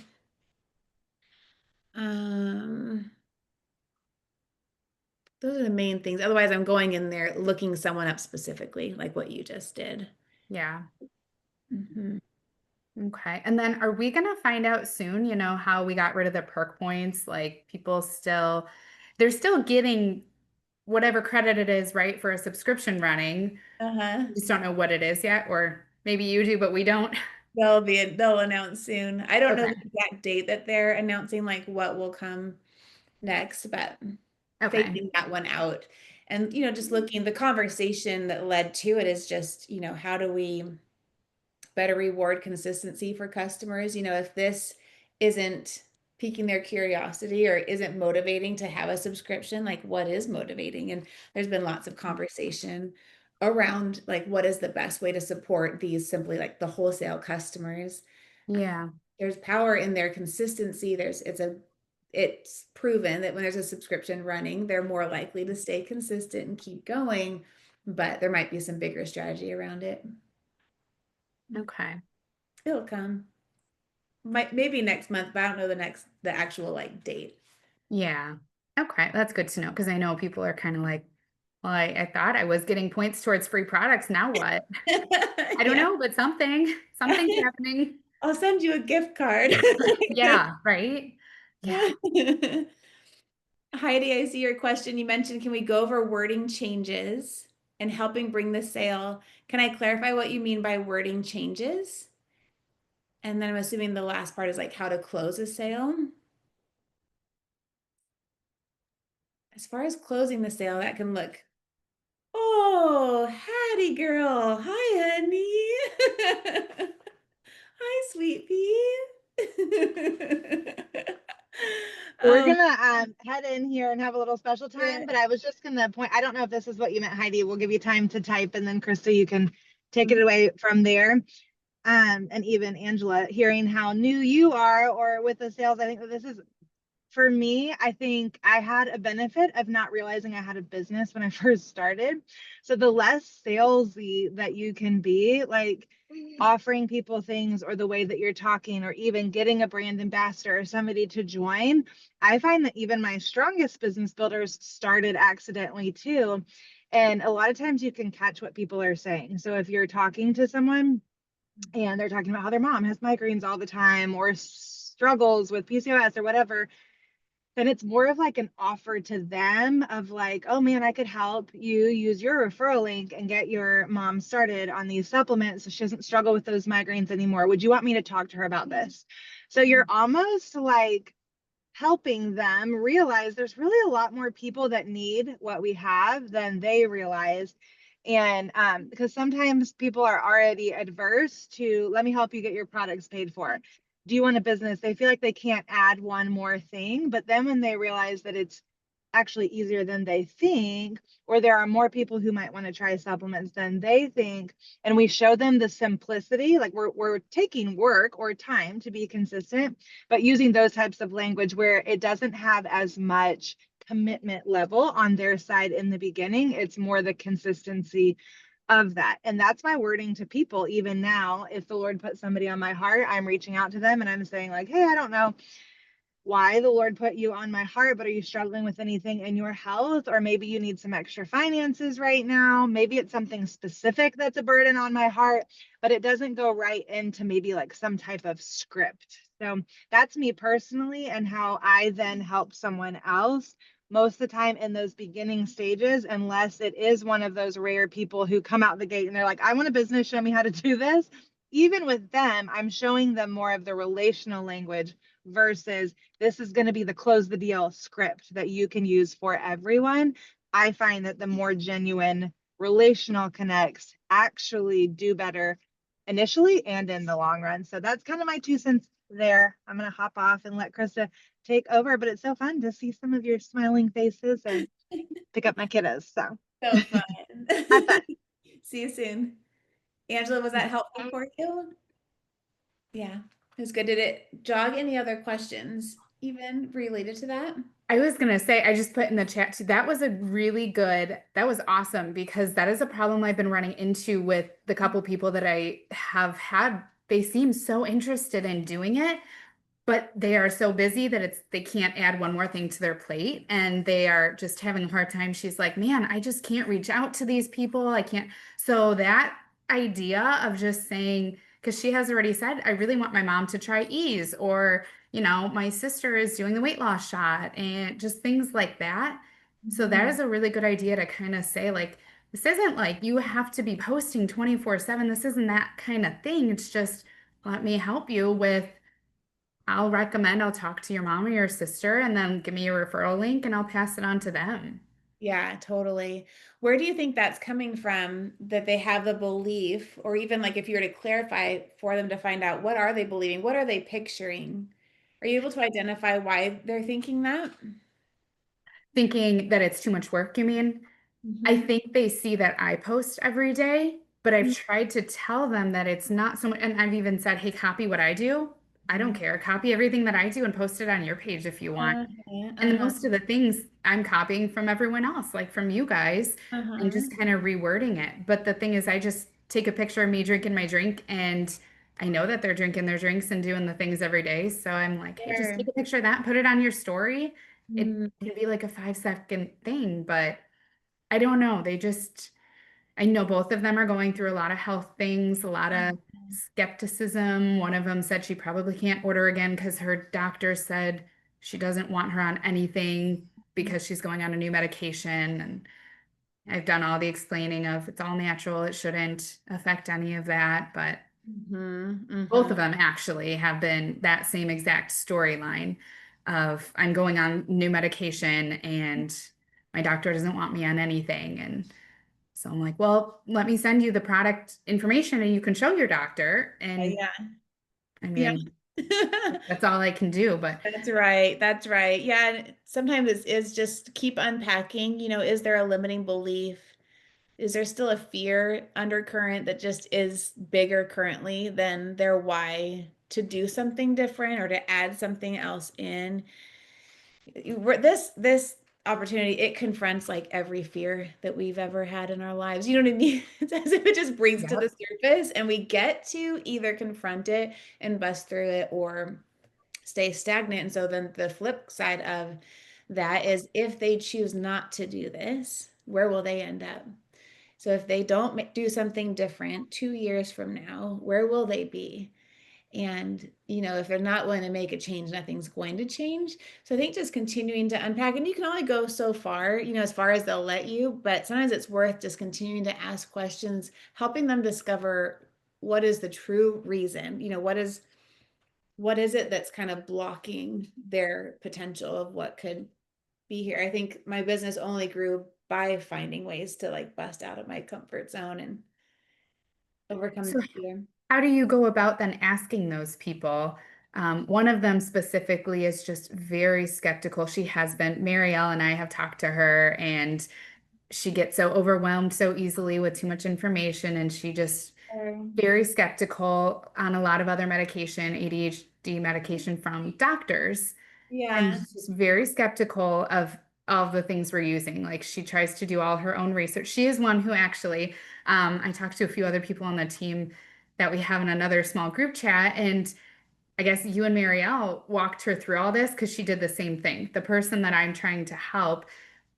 those are the main things. Otherwise, I'm going in there looking someone up specifically, like what you just did. Yeah. Mm-hmm. Okay. And then are we going to find out soon, how we got rid of the perk points? Like they're still getting whatever credit it is, right, for a subscription running. Uh-huh. We just don't know what it is yet, or maybe you do, but we don't. they'll announce soon. I don't know Okay. the exact date that they're announcing, like what will come next, but Okay. faking that one out. And, just looking, the conversation that led to it is just, how do we better reward consistency for customers? If this isn't piquing their curiosity or isn't motivating to have a subscription, like what is motivating? And there's been lots of conversation around like what is the best way to support these simply like the wholesale customers. Yeah. There's power in their consistency. It's proven that when there's a subscription running, they're more likely to stay consistent and keep going, but there might be some bigger strategy around it. Okay. It'll come. Maybe next month, but I don't know the actual like date. Yeah. Okay. That's good to know because I know people are kind of like, well, I thought I was getting points towards free products. Now what? I don't know, but something's happening. I'll send you a gift card. Yeah, right? Yeah. Heidi, I see your question. You mentioned, can we go over wording changes and helping bring the sale? Can I clarify what you mean by wording changes? And then I'm assuming the last part is like how to close a sale. As far as closing the sale, that can look, oh, Hattie girl. Hi, honey. Hi, sweet pea. We're gonna head in here and have a little special time, Yeah. but I was just gonna point, I don't know if this is what you meant, Heidi. We'll give you time to type, and then Krista, you can take it away from there. And even Angela, hearing how new you are or with the sales, I think that this is, for me, I think I had a benefit of not realizing I had a business when I first started. So the less salesy that you can be, like offering people things or the way that you're talking, or even getting a brand ambassador or somebody to join, I find that even my strongest business builders started accidentally too. And a lot of times you can catch what people are saying. So if you're talking to someone and they're talking about how their mom has migraines all the time or struggles with PCOS or whatever, then it's more of like an offer to them of like, oh man, I could help you use your referral link and get your mom started on these supplements so she doesn't struggle with those migraines anymore. Would you want me to talk to her about this? So you're almost like helping them realize there's really a lot more people that need what we have than they realize. And because sometimes people are already adverse to, let me help you get your products paid for. Do you want a business? They feel like they can't add one more thing, but then when they realize that it's actually easier than they think, or there are more people who might want to try supplements than they think, and we show them the simplicity, like we're taking work or time to be consistent, but using those types of language where it doesn't have as much commitment level on their side in the beginning. It's more the consistency of that. And that's my wording to people. Even now, if the Lord put somebody on my heart, I'm reaching out to them and I'm saying like, hey, I don't know why the Lord put you on my heart, but are you struggling with anything in your health? Or maybe you need some extra finances right now. Maybe it's something specific that's a burden on my heart, but it doesn't go right into maybe like some type of script. So that's me personally, and how I then help someone else most of the time in those beginning stages, unless it is one of those rare people who come out the gate and they're like, I want a business, show me how to do this. Even with them, I'm showing them more of the relational language versus this is going to be the close the deal script that you can use for everyone. I find that the more genuine relational connects actually do better initially and in the long run. So that's kind of my 2 cents there. I'm going to hop off and let Krista take over, but it's so fun to see some of your smiling faces and pick up my kiddos. So fun. have fun. See you soon. Angela, was that helpful for you? Yeah, it was good. Did it jog any other questions even related to that? I was gonna say, I just put in the chat too, that was that was awesome because that is a problem I've been running into with the couple people that I have had. They seem so interested in doing it, but they are so busy that they can't add one more thing to their plate and they are just having a hard time. She's like, man, I just can't reach out to these people. I can't. So that idea of just saying, because she has already said, I really want my mom to try Ease, or, my sister is doing the weight loss shot and just things like that. So that is a really good idea to kind of say, like, this isn't like you have to be posting 24/7. This isn't that kind of thing. It's just let me help you with, I'll talk to your mom or your sister and then give me a referral link and I'll pass it on to them. Yeah, totally. Where do you think that's coming from, that they have the belief, or even like if you were to clarify for them to find out, what are they believing? What are they picturing? Are you able to identify why they're thinking that? Thinking that it's too much work, you mean? I Mhm. think they see that I post every day, but I've tried to tell them that it's not so much. And I've even said, hey, copy what I do. I don't care. Copy everything that I do and post it on your page if you want. Uh-huh, And uh-huh, most of the things I'm copying from everyone else, like from you guys, and uh-huh. just kind of rewording it. But the thing is, I just take a picture of me drinking my drink, and I know that they're drinking their drinks and doing the things every day. So I'm like, hey, just Sure. take a picture of that and put it on your story. It Mm, can be like a 5-second thing, but I don't know. I know both of them are going through a lot of health things, a lot of skepticism. One of them said she probably can't order again because her doctor said she doesn't want her on anything because she's going on a new medication. And I've done all the explaining of it's all natural, it shouldn't affect any of that. But both of them actually have been that same exact storyline of I'm going on new medication and my doctor doesn't want me on anything. And so I'm like, well, let me send you the product information and you can show your doctor. And yeah, I yeah. mean, that's all I can do. But That's right. That's right. Yeah. And sometimes it's is just keep unpacking, is there a limiting belief? Is there still a fear undercurrent that just is bigger currently than their why to do something different or to add something else in? This opportunity, it confronts like every fear that we've ever had in our lives. You know what I mean? It's as if it just brings to yep. the surface and we get to either confront it and bust through it or stay stagnant. And so then the flip side of that is, if they choose not to do this, where will they end up? So if they don't do something different 2 years from now, where will they be? And, if they're not willing to make a change, nothing's going to change. So I think just continuing to unpack, and you can only go so far, as far as they'll let you, but sometimes it's worth just continuing to ask questions, helping them discover what is the true reason, what is it that's kind of blocking their potential of what could be here. I think my business only grew by finding ways to like bust out of my comfort zone and overcome So the fear. how do you go about then asking those people? One of them specifically is just very skeptical. She has been, Marielle and I have talked to her, and she gets so overwhelmed so easily with too much information, and she just very skeptical on a lot of other medication, ADHD medication from doctors. And Yeah. she's very skeptical of all the things we're using. Like she tries to do all her own research. She is one who actually, I talked to a few other people on the team that we have in another small group chat. And I guess you and Marielle walked her through all this because she did the same thing. The person that I'm trying to help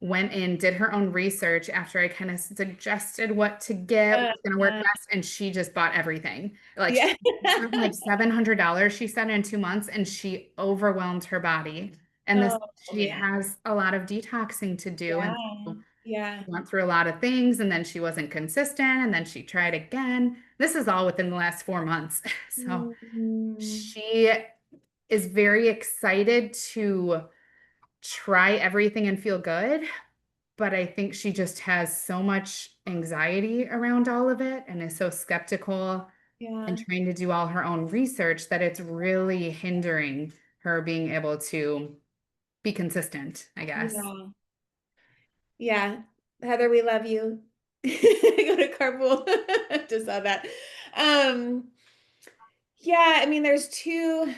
went in, did her own research after I kind of suggested what to get, what's going to work best, and she just bought everything. Like Yeah. she spent like $700, she said, in 2 months, and she overwhelmed her body. And this, Oh, she man. has a lot of detoxing to do, Yeah. and so Yeah. she went through a lot of things, and then she wasn't consistent, and then she tried again. This is all within the last 4 months. So Mm, she is very excited to try everything and feel good, but I think she just has so much anxiety around all of it and is so skeptical yeah. and trying to do all her own research that it's really hindering her being able to be consistent, I guess. Yeah. Yeah. Heather, we love you. Go to carpool. Just saw that. Um, yeah, I mean, there's two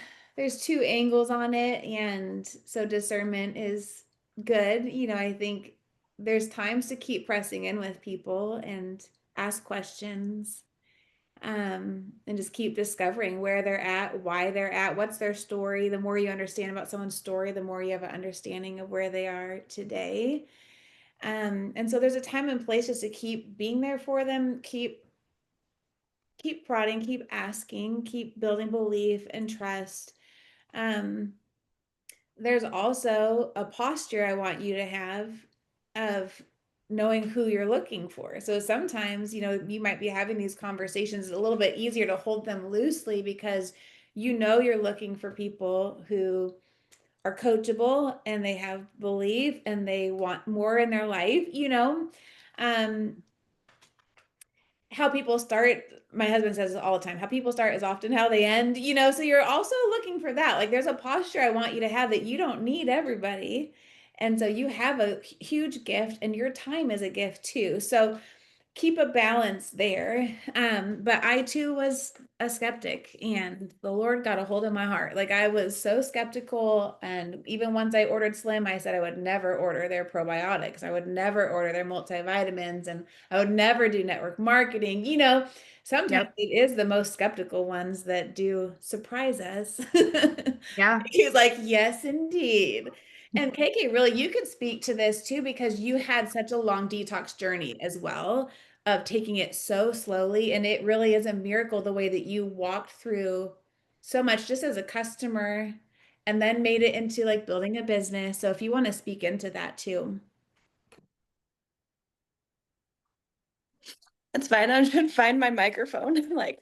angles on it, and so discernment is good. I think there's times to keep pressing in with people and ask questions, and just keep discovering where they're at, why they're at, what's their story. The more you understand about someone's story, the more you have an understanding of where they are today. And so there's a time and place just to keep being there for them, keep prodding, keep asking, keep building belief and trust. Um, there's also a posture I want you to have of knowing who you're looking for. So sometimes, you might be having these conversations a little bit easier to hold them loosely because you're looking for people who are coachable and they have belief and they want more in their life, Um, how people start, my husband says it all the time, how people start is often how they end, so you're also looking for that. Like there's a posture I want you to have that you don't need everybody. And so you have a huge gift and your time is a gift too. So keep a balance there. But I too was a skeptic and the Lord got a hold of my heart. Like I was so skeptical. And even once I ordered Slim, I said I would never order their probiotics. I would never order their multivitamins and I would never do network marketing. Sometimes Yep. it is the most skeptical ones that do surprise us. Yeah. He's like, yes, indeed. And KK, really, you could speak to this too, because you had such a long detox journey as well of taking it so slowly. And it really is a miracle the way that you walked through so much just as a customer and then made it into like building a business. So if you want to speak into that too. That's fine. I'm trying to find my microphone. Like,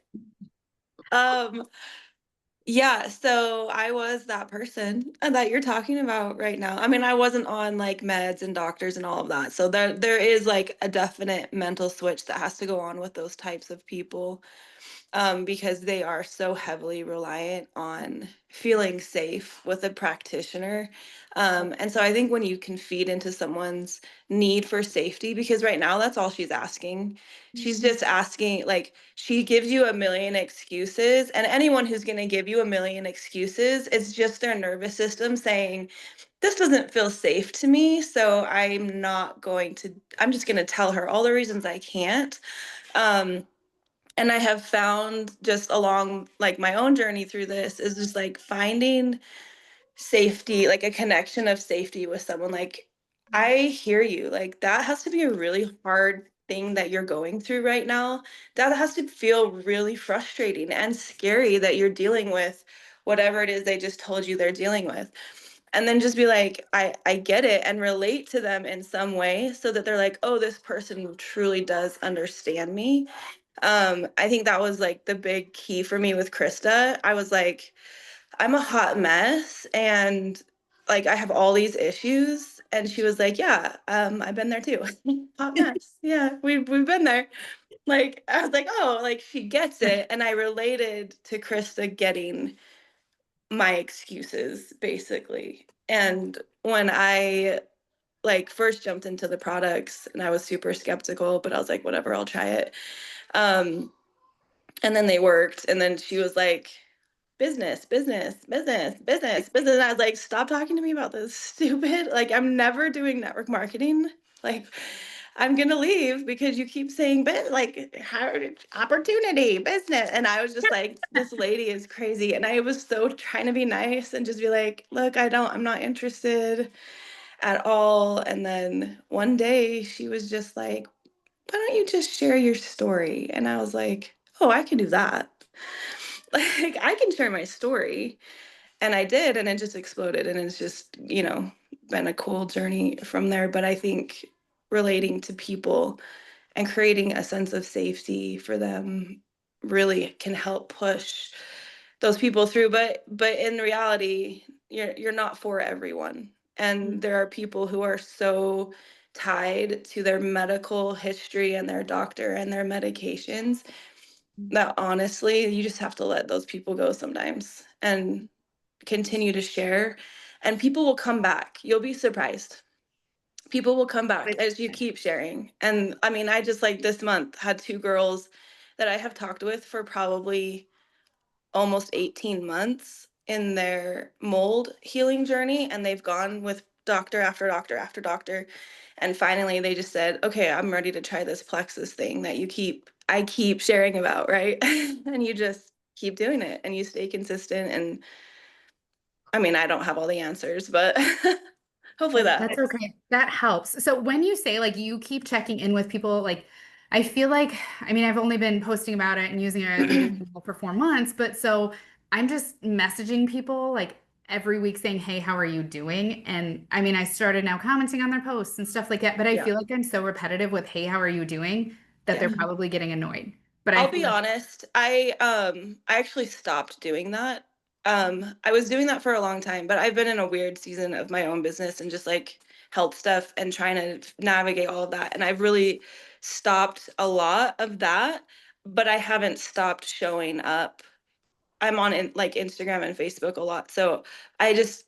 yeah, so I was that person that you're talking about right now. I mean, I wasn't on like meds and doctors and all of that. So there is like a definite mental switch that has to go on with those types of people, because they are so heavily reliant on feeling safe with a practitioner. And so I think when you can feed into someone's need for safety, because right now that's all she's asking. She's just asking, like, she gives you a million excuses, and anyone who's going to give you a million excuses, it's just their nervous system saying, this doesn't feel safe to me. So I'm just going to tell her all the reasons I can't. And I have found just along like my own journey through this is just like finding safety, like a connection of safety with someone. Like, I hear you. Like, that has to be a really hard thing that you're going through right now. That has to feel really frustrating and scary that you're dealing with whatever it is they just told you they're dealing with. And then just be like, I get it, and relate to them in some way so that they're like, oh, this person truly does understand me. I think that was like the big key for me with Krista. I was like, I'm a hot mess and like I have all these issues. And she was like, yeah, I've been there too. Hot mess. Yeah, we've been there. Like, I was like, oh, like she gets it. And I related to Krista getting my excuses basically. And when I like first jumped into the products and I was super skeptical, but I was like, whatever, I'll try it. And then they worked. And then she was like, business, business, business, business, business. And I was like, stop talking to me about this stupid. Like, I'm never doing network marketing. Like, I'm gonna leave because you keep saying like opportunity, business. And I was just like, this lady is crazy. And I was so trying to be nice and just be like, look, I'm not interested at all. And then one day she was just like, why don't you just share your story? And I was like, oh, I can do that. Like, I can share my story. And I did, and it just exploded. And it's just, been a cool journey from there. But I think relating to people and creating a sense of safety for them really can help push those people through. But in reality, you're not for everyone. And there are people who are so tied to their medical history and their doctor and their medications that honestly, you just have to let those people go sometimes and continue to share. And people will come back. You'll be surprised. People will come back as you keep sharing. And I mean, I just like this month had 2 girls that I have talked with for probably almost 18 months in their mold healing journey. And they've gone with doctor after doctor after doctor. And finally they just said, okay, I'm ready to try this plexus thing that I keep sharing about, right? And you just keep doing it and you stay consistent. And I mean, I don't have all the answers, but hopefully that That's helps. okay. That helps. So when you say like you keep checking in with people, like I feel like, I mean, I've only been posting about it and using it for 4 months, but so I'm just messaging people like every week saying, hey, how are you doing? And I mean, I started now commenting on their posts and stuff like that, but I Yeah. feel like I'm so repetitive with, hey, how are you doing? That Yeah. they're probably getting annoyed. But I I'll feel be like, honest, I actually stopped doing that. I was doing that for a long time, but I've been in a weird season of my own business and just like health stuff and trying to navigate all of that. And I've really stopped a lot of that, but I haven't stopped showing up. I'm on like Instagram and Facebook a lot. So I just,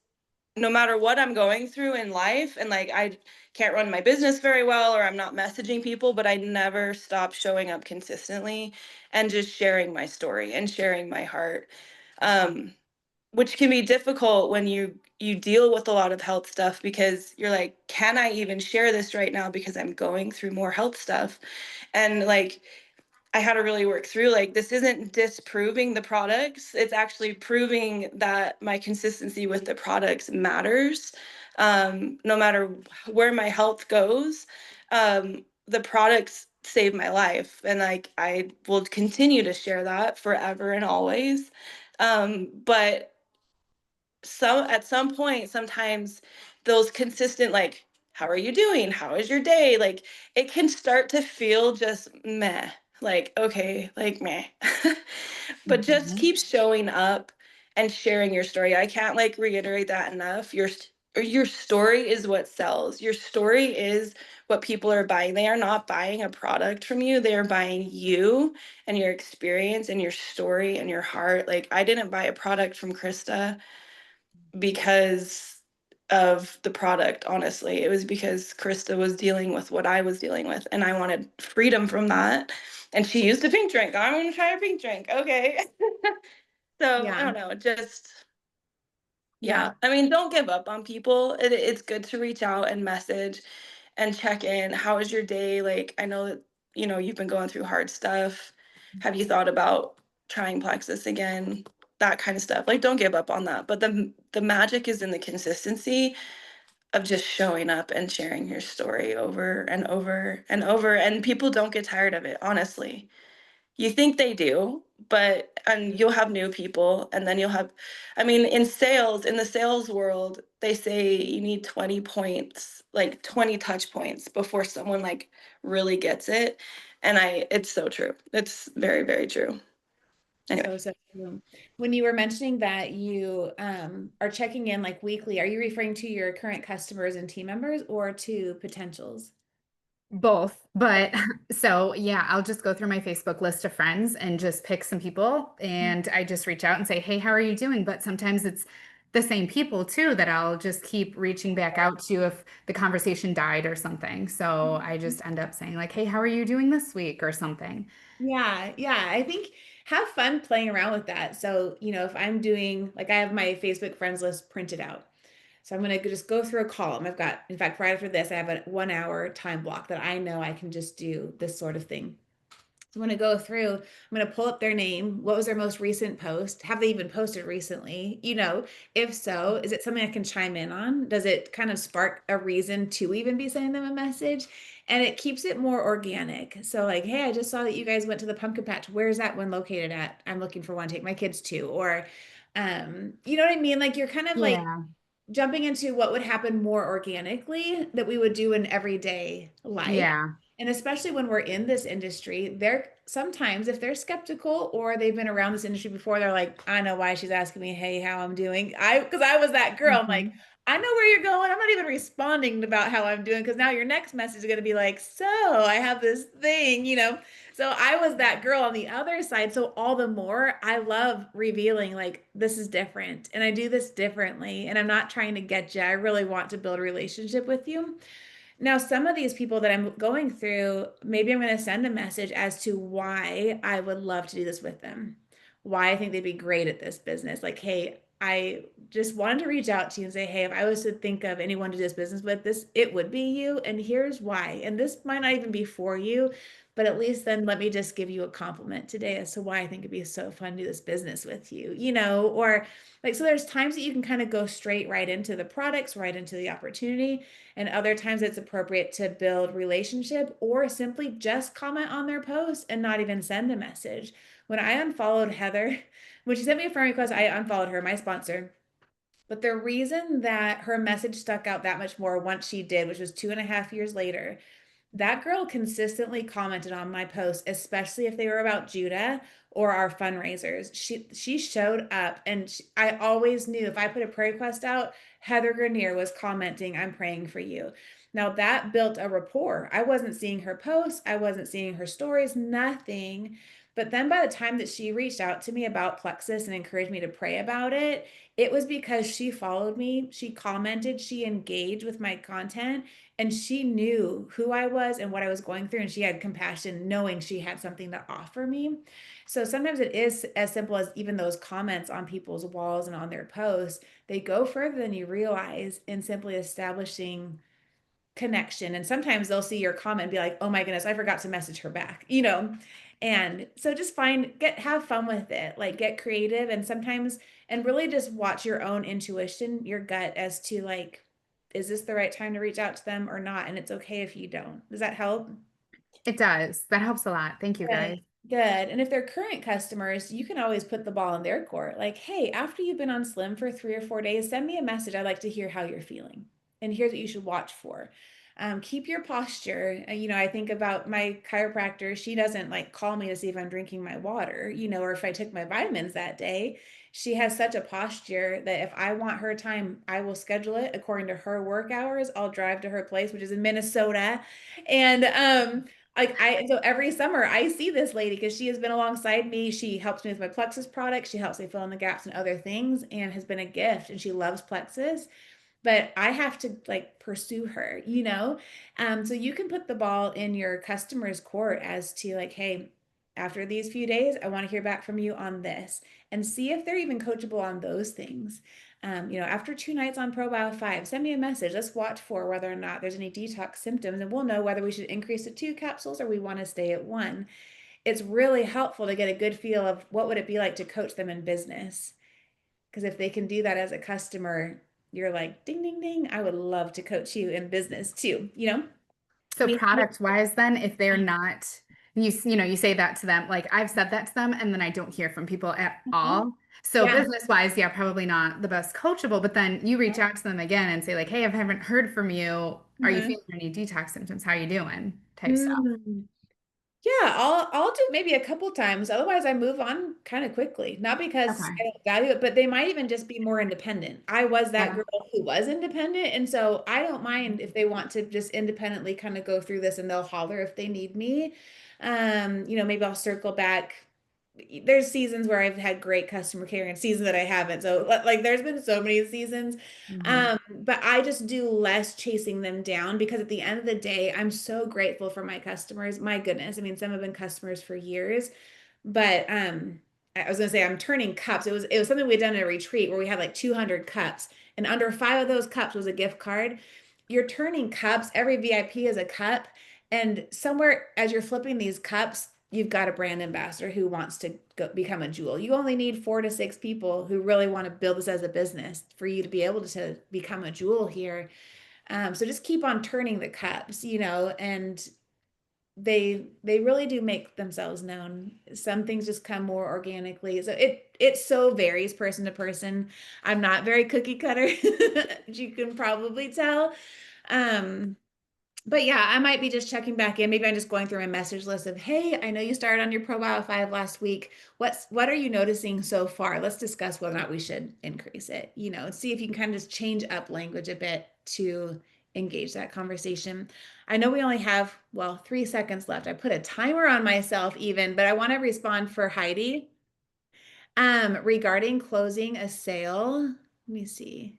no matter what I'm going through in life, and like I can't run my business very well, or I'm not messaging people, but I never stop showing up consistently and just sharing my story and sharing my heart. Which can be difficult when you deal with a lot of health stuff, because you're like, can I even share this right now because I'm going through more health stuff? And like I had to really work through, like, this isn't disproving the products. It's actually proving that my consistency with the products matters. No matter where my health goes, the products save my life. And like, I will continue to share that forever and always. But at some point, sometimes those consistent, like, how are you doing, how is your day, like, it can start to feel just meh, like, okay, like meh. But just Mhm. keep showing up and sharing your story. I can't like reiterate that enough. Your story is what sells. Your story is what people are buying. They are not buying a product from you, they are buying you and your experience and your story and your heart. Like, I didn't buy a product from Krista because of the product, honestly. It was because Krista was dealing with what I was dealing with, and I wanted freedom from that. And she used a pink drink. I'm gonna try a pink drink. Okay. So I Yeah. don't know, just Yeah. yeah. I mean, don't give up on people. It's good to reach out and message and check in. How is your day? Like, I know that, you've been going through hard stuff. Have you thought about trying Plexus again? That kind of stuff. Like, don't give up on that. But the magic is in the consistency of just showing up and sharing your story over and over and over. And people don't get tired of it, honestly. You think they do, and you'll have new people, and then you'll have, I mean, in the sales world, they say you need 20 points, like 20 touch points before someone like really gets it. And it's so true. It's very, very true. Anyway. So true. When you were mentioning that you are checking in like weekly, are you referring to your current customers and team members or to potentials? Both, but so yeah, I'll just go through my Facebook list of friends and just pick some people and I just reach out and say, hey, how are you doing? But sometimes it's the same people too that I'll just keep reaching back out to if the conversation died or something. So I just end up saying like, hey, how are you doing this week or something? Yeah, yeah. I think have fun playing around with that. So, if I'm doing, like, I have my Facebook friends list printed out. So I'm going to just go through a column. I've got, in fact, right after this, I have a 1 hour time block that I know I can just do this sort of thing. So I'm going to go through, I'm going to pull up their name. What was their most recent post? Have they even posted recently? If so, is it something I can chime in on? Does it kind of spark a reason to even be sending them a message? And it keeps it more organic. So like, hey, I just saw that you guys went to the pumpkin patch. Where's that one located at? I'm looking for one to take my kids to. Or, you know what I mean? Like you're kind of like Yeah. jumping into what would happen more organically that we would do in everyday life. Yeah. And especially when we're in this industry, they're sometimes, if they're skeptical or they've been around this industry before, they're like, I know why she's asking me, hey, how I'm doing. Because I was that girl. I'm like, Mhm. I know where you're going. I'm not even responding about how I'm doing because now your next message is going to be like, so I have this thing. So I was that girl on the other side. So all the more I love revealing like this is different and I do this differently and I'm not trying to get you. I really want to build a relationship with you. Now, some of these people that I'm going through, maybe I'm going to send a message as to why I would love to do this with them, why I think they'd be great at this business. Like, hey, I just wanted to reach out to you and say, hey, if I was to think of anyone to do this business with, it would be you. And here's why. And this might not even be for you, but at least then let me just give you a compliment today as to why I think it'd be so fun to do this business with you, or like, so there's times that you can kind of go straight right into the products, right into the opportunity. And other times it's appropriate to build relationship or simply just comment on their post and not even send a message. When I unfollowed Heather, when she sent me a friend request, I unfollowed her, my sponsor. But the reason that her message stuck out that much more once she did, which was 2.5 years later, that girl consistently commented on my posts, especially if they were about Judah or our fundraisers. She showed up, and I always knew if I put a prayer request out, Heather Grenier was commenting, "I'm praying for you." Now that built a rapport. I wasn't seeing her posts, I wasn't seeing her stories, nothing. But then by the time that she reached out to me about Plexus and encouraged me to pray about it, it was because she followed me, she commented, she engaged with my content, and she knew who I was and what I was going through, and she had compassion knowing she had something to offer me. So sometimes it is as simple as even those comments on people's walls and on their posts, they go further than you realize in simply establishing connection. And sometimes they'll see your comment and be like, "Oh my goodness, I forgot to message her back," you know? And so just have fun with it, like get creative, and sometimes, and really just watch your own intuition, your gut as to like, is this the right time to reach out to them or not? And it's okay if you don't. Does that help? It does. That helps a lot. Thank you, guys. Good. And if they're current customers, you can always put the ball in their court. Like, "Hey, after you've been on Slim for 3 or 4 days, send me a message. I'd like to hear how you're feeling. And here's what you should watch for." Keep your posture. I think about my chiropractor. She doesn't like call me to see if I'm drinking my water, or if I took my vitamins that day. She has such a posture that if I want her time, I will schedule it according to her work hours. I'll drive to her place, which is in Minnesota. And so every summer I see this lady because she has been alongside me. She helps me with my Plexus product. She helps me fill in the gaps and other things, and has been a gift, and she loves Plexus, but I have to like pursue her, so you can put the ball in your customer's court as to like, "Hey, after these few days, I want to hear back from you on this," and see if they're even coachable on those things. After 2 nights on ProBio 5, send me a message. Let's watch for whether or not there's any detox symptoms, and we'll know whether we should increase to 2 capsules or we want to stay at 1. It's really helpful to get a good feel of what would it be like to coach them in business. Because if they can do that as a customer, you're like, ding, ding, ding, I would love to coach you in business too, So Me- product wise, then, if they're not, you say that to them, like I've said that to them, and then I don't hear from people at all. So Yeah. business wise, yeah, probably not the best coachable, but then you reach out to them again and say like, "Hey, I haven't heard from you. Are you Mhm. feeling any detox symptoms? How are you doing?" type stuff. Yeah, I'll do maybe a couple times. Otherwise, I move on kind of quickly. Not because Okay. I don't value it, but they might even just be more independent. I was that Yeah. girl who was independent, and so I don't mind if they want to just independently kind of go through this, and they'll holler if they need me. Maybe I'll circle back. There's seasons where I've had great customer care and seasons that I haven't. So like there's been so many seasons. But I just do less chasing them down, because at the end of the day, I'm so grateful for my customers. My goodness. I mean, some have been customers for years, but I was gonna say I'm turning cups. It was something we had done at a retreat where we had like 200 cups, and under 5 of those cups was a gift card. You're turning cups, every VIP is a cup, and somewhere as you're flipping these cups, you've got a brand ambassador who wants to become a jewel. You only need 4 to 6 people who really want to build this as a business for you to be able to become a jewel here. So just keep on turning the cups, and they really do make themselves known. Some things just come more organically. So it so varies person to person. I'm not very cookie cutter, as you can probably tell. But yeah, I might be just checking back in. Maybe I'm just going through my message list of, "Hey, I know you started on your ProBio 5 last week. What are you noticing so far? Let's discuss whether or not we should increase it." See if you can kind of just change up language a bit to engage that conversation. I know we only have, well, 3 seconds left. I put a timer on myself even, but I want to respond for Heidi. Regarding closing a sale. Let me see.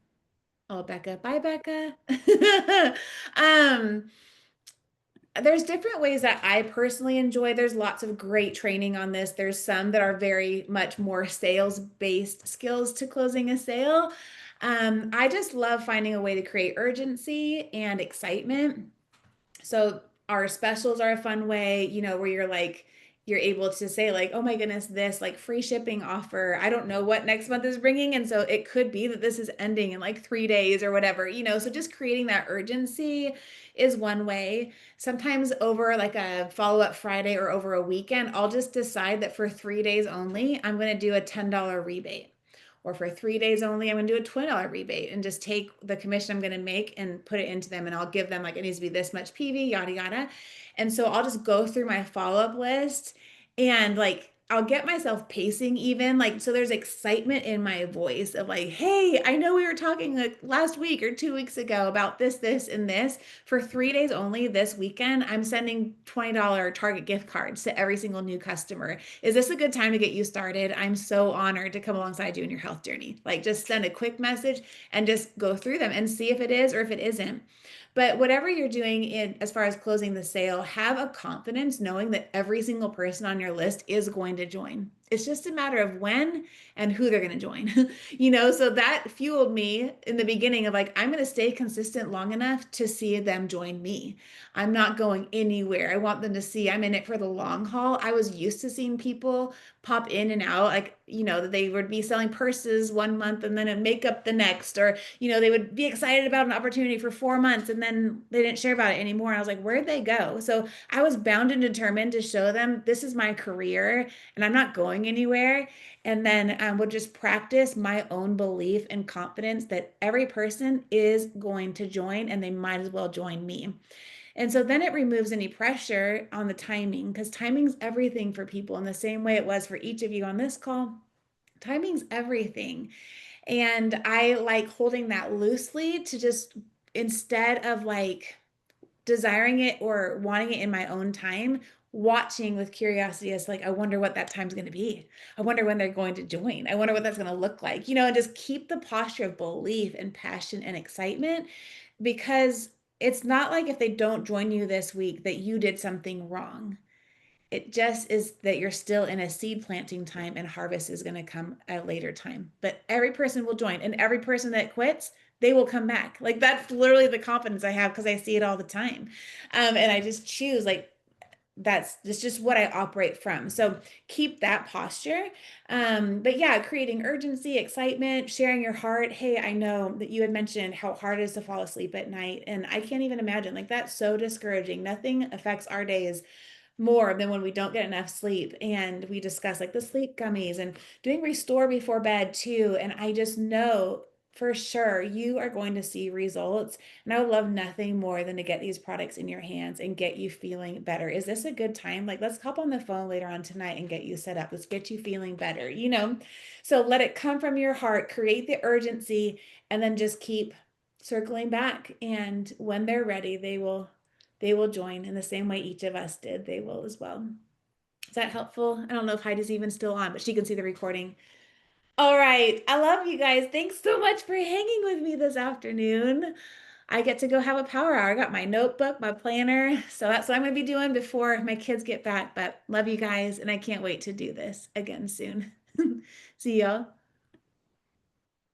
Oh, Becca. Bye, Becca. There's different ways that I personally enjoy. There's lots of great training on this. There's some that are very much more sales-based skills to closing a sale. I just love finding a way to create urgency and excitement. So our specials are a fun way, where you're able to say like, "Oh my goodness, this like free shipping offer. I don't know what next month is bringing." And so it could be that this is ending in like 3 days or whatever, so just creating that urgency is one way. Sometimes over like a follow-up Friday or over a weekend, I'll just decide that for 3 days only, I'm going to do a $10 rebate. or for 3 days only, I'm going to do a $20 rebate and just take the commission I'm going to make and put it into them. And I'll give them like, it needs to be this much PV, yada, yada. And so I'll just go through my follow-up list and like, I'll get myself pacing even like, so there's excitement in my voice of like, hey, I know we were talking like last week or 2 weeks ago about this, and this. For 3 days only this weekend, I'm sending $20 Target gift cards to every single new customer. Is this a good time to get you started? I'm so honored to come alongside you in your health journey. Like just send a quick message and just go through them and see if it is or if it isn't. But whatever you're doing in as far as closing the sale, have a confidence knowing that every single person on your list is going to join. It's just a matter of when and who they're going to join. So that fueled me in the beginning of like, I'm going to stay consistent long enough to see them join me. I'm not going anywhere. I want them to see I'm in it for the long haul. I was used to seeing people pop in and out, like, they would be selling purses 1 month and then a makeup the next, or, they would be excited about an opportunity for 4 months and then they didn't share about it anymore. And I was like, where'd they go? So I was bound and determined to show them this is my career and I'm not going anywhere. And then would just practice my own belief and confidence that every person is going to join and they might as well join me. And so then it removes any pressure on the timing, because timing's everything for people in the same way it was for each of you on this call. Timing's everything. And I like holding that loosely to just, instead of like desiring it or wanting it in my own time, watching with curiosity as like, I wonder what that time's going to be. I wonder when they're going to join. I wonder what that's going to look like, and just keep the posture of belief and passion and excitement, because it's not like if they don't join you this week that you did something wrong. It just is that you're still in a seed planting time and harvest is going to come at a later time. But every person will join, and every person that quits, they will come back. Like that's literally the confidence I have because I see it all the time. And I just choose like, that's just what I operate from. So keep that posture. But yeah, creating urgency, excitement, sharing your heart. Hey, I know that you had mentioned how hard it is to fall asleep at night. And I can't even imagine, like, that's so discouraging. Nothing affects our days more than when we don't get enough sleep. And we discuss like the sleep gummies and doing restore before bed too. And I just know for sure you are going to see results. And I would love nothing more than to get these products in your hands and get you feeling better. Is this a good time? Like, let's hop on the phone later on tonight and get you set up. Let's get you feeling better, So let it come from your heart, create the urgency, and then just keep circling back. And when they're ready, they will join in the same way each of us did. They will as well. Is that helpful? I don't know if Heidi's even still on, but she can see the recording. All right. I love you guys. Thanks so much for hanging with me this afternoon. I get to go have a power hour. I got my notebook, my planner. So that's what I'm going to be doing before my kids get back. But love you guys. And I can't wait to do this again soon. See y'all.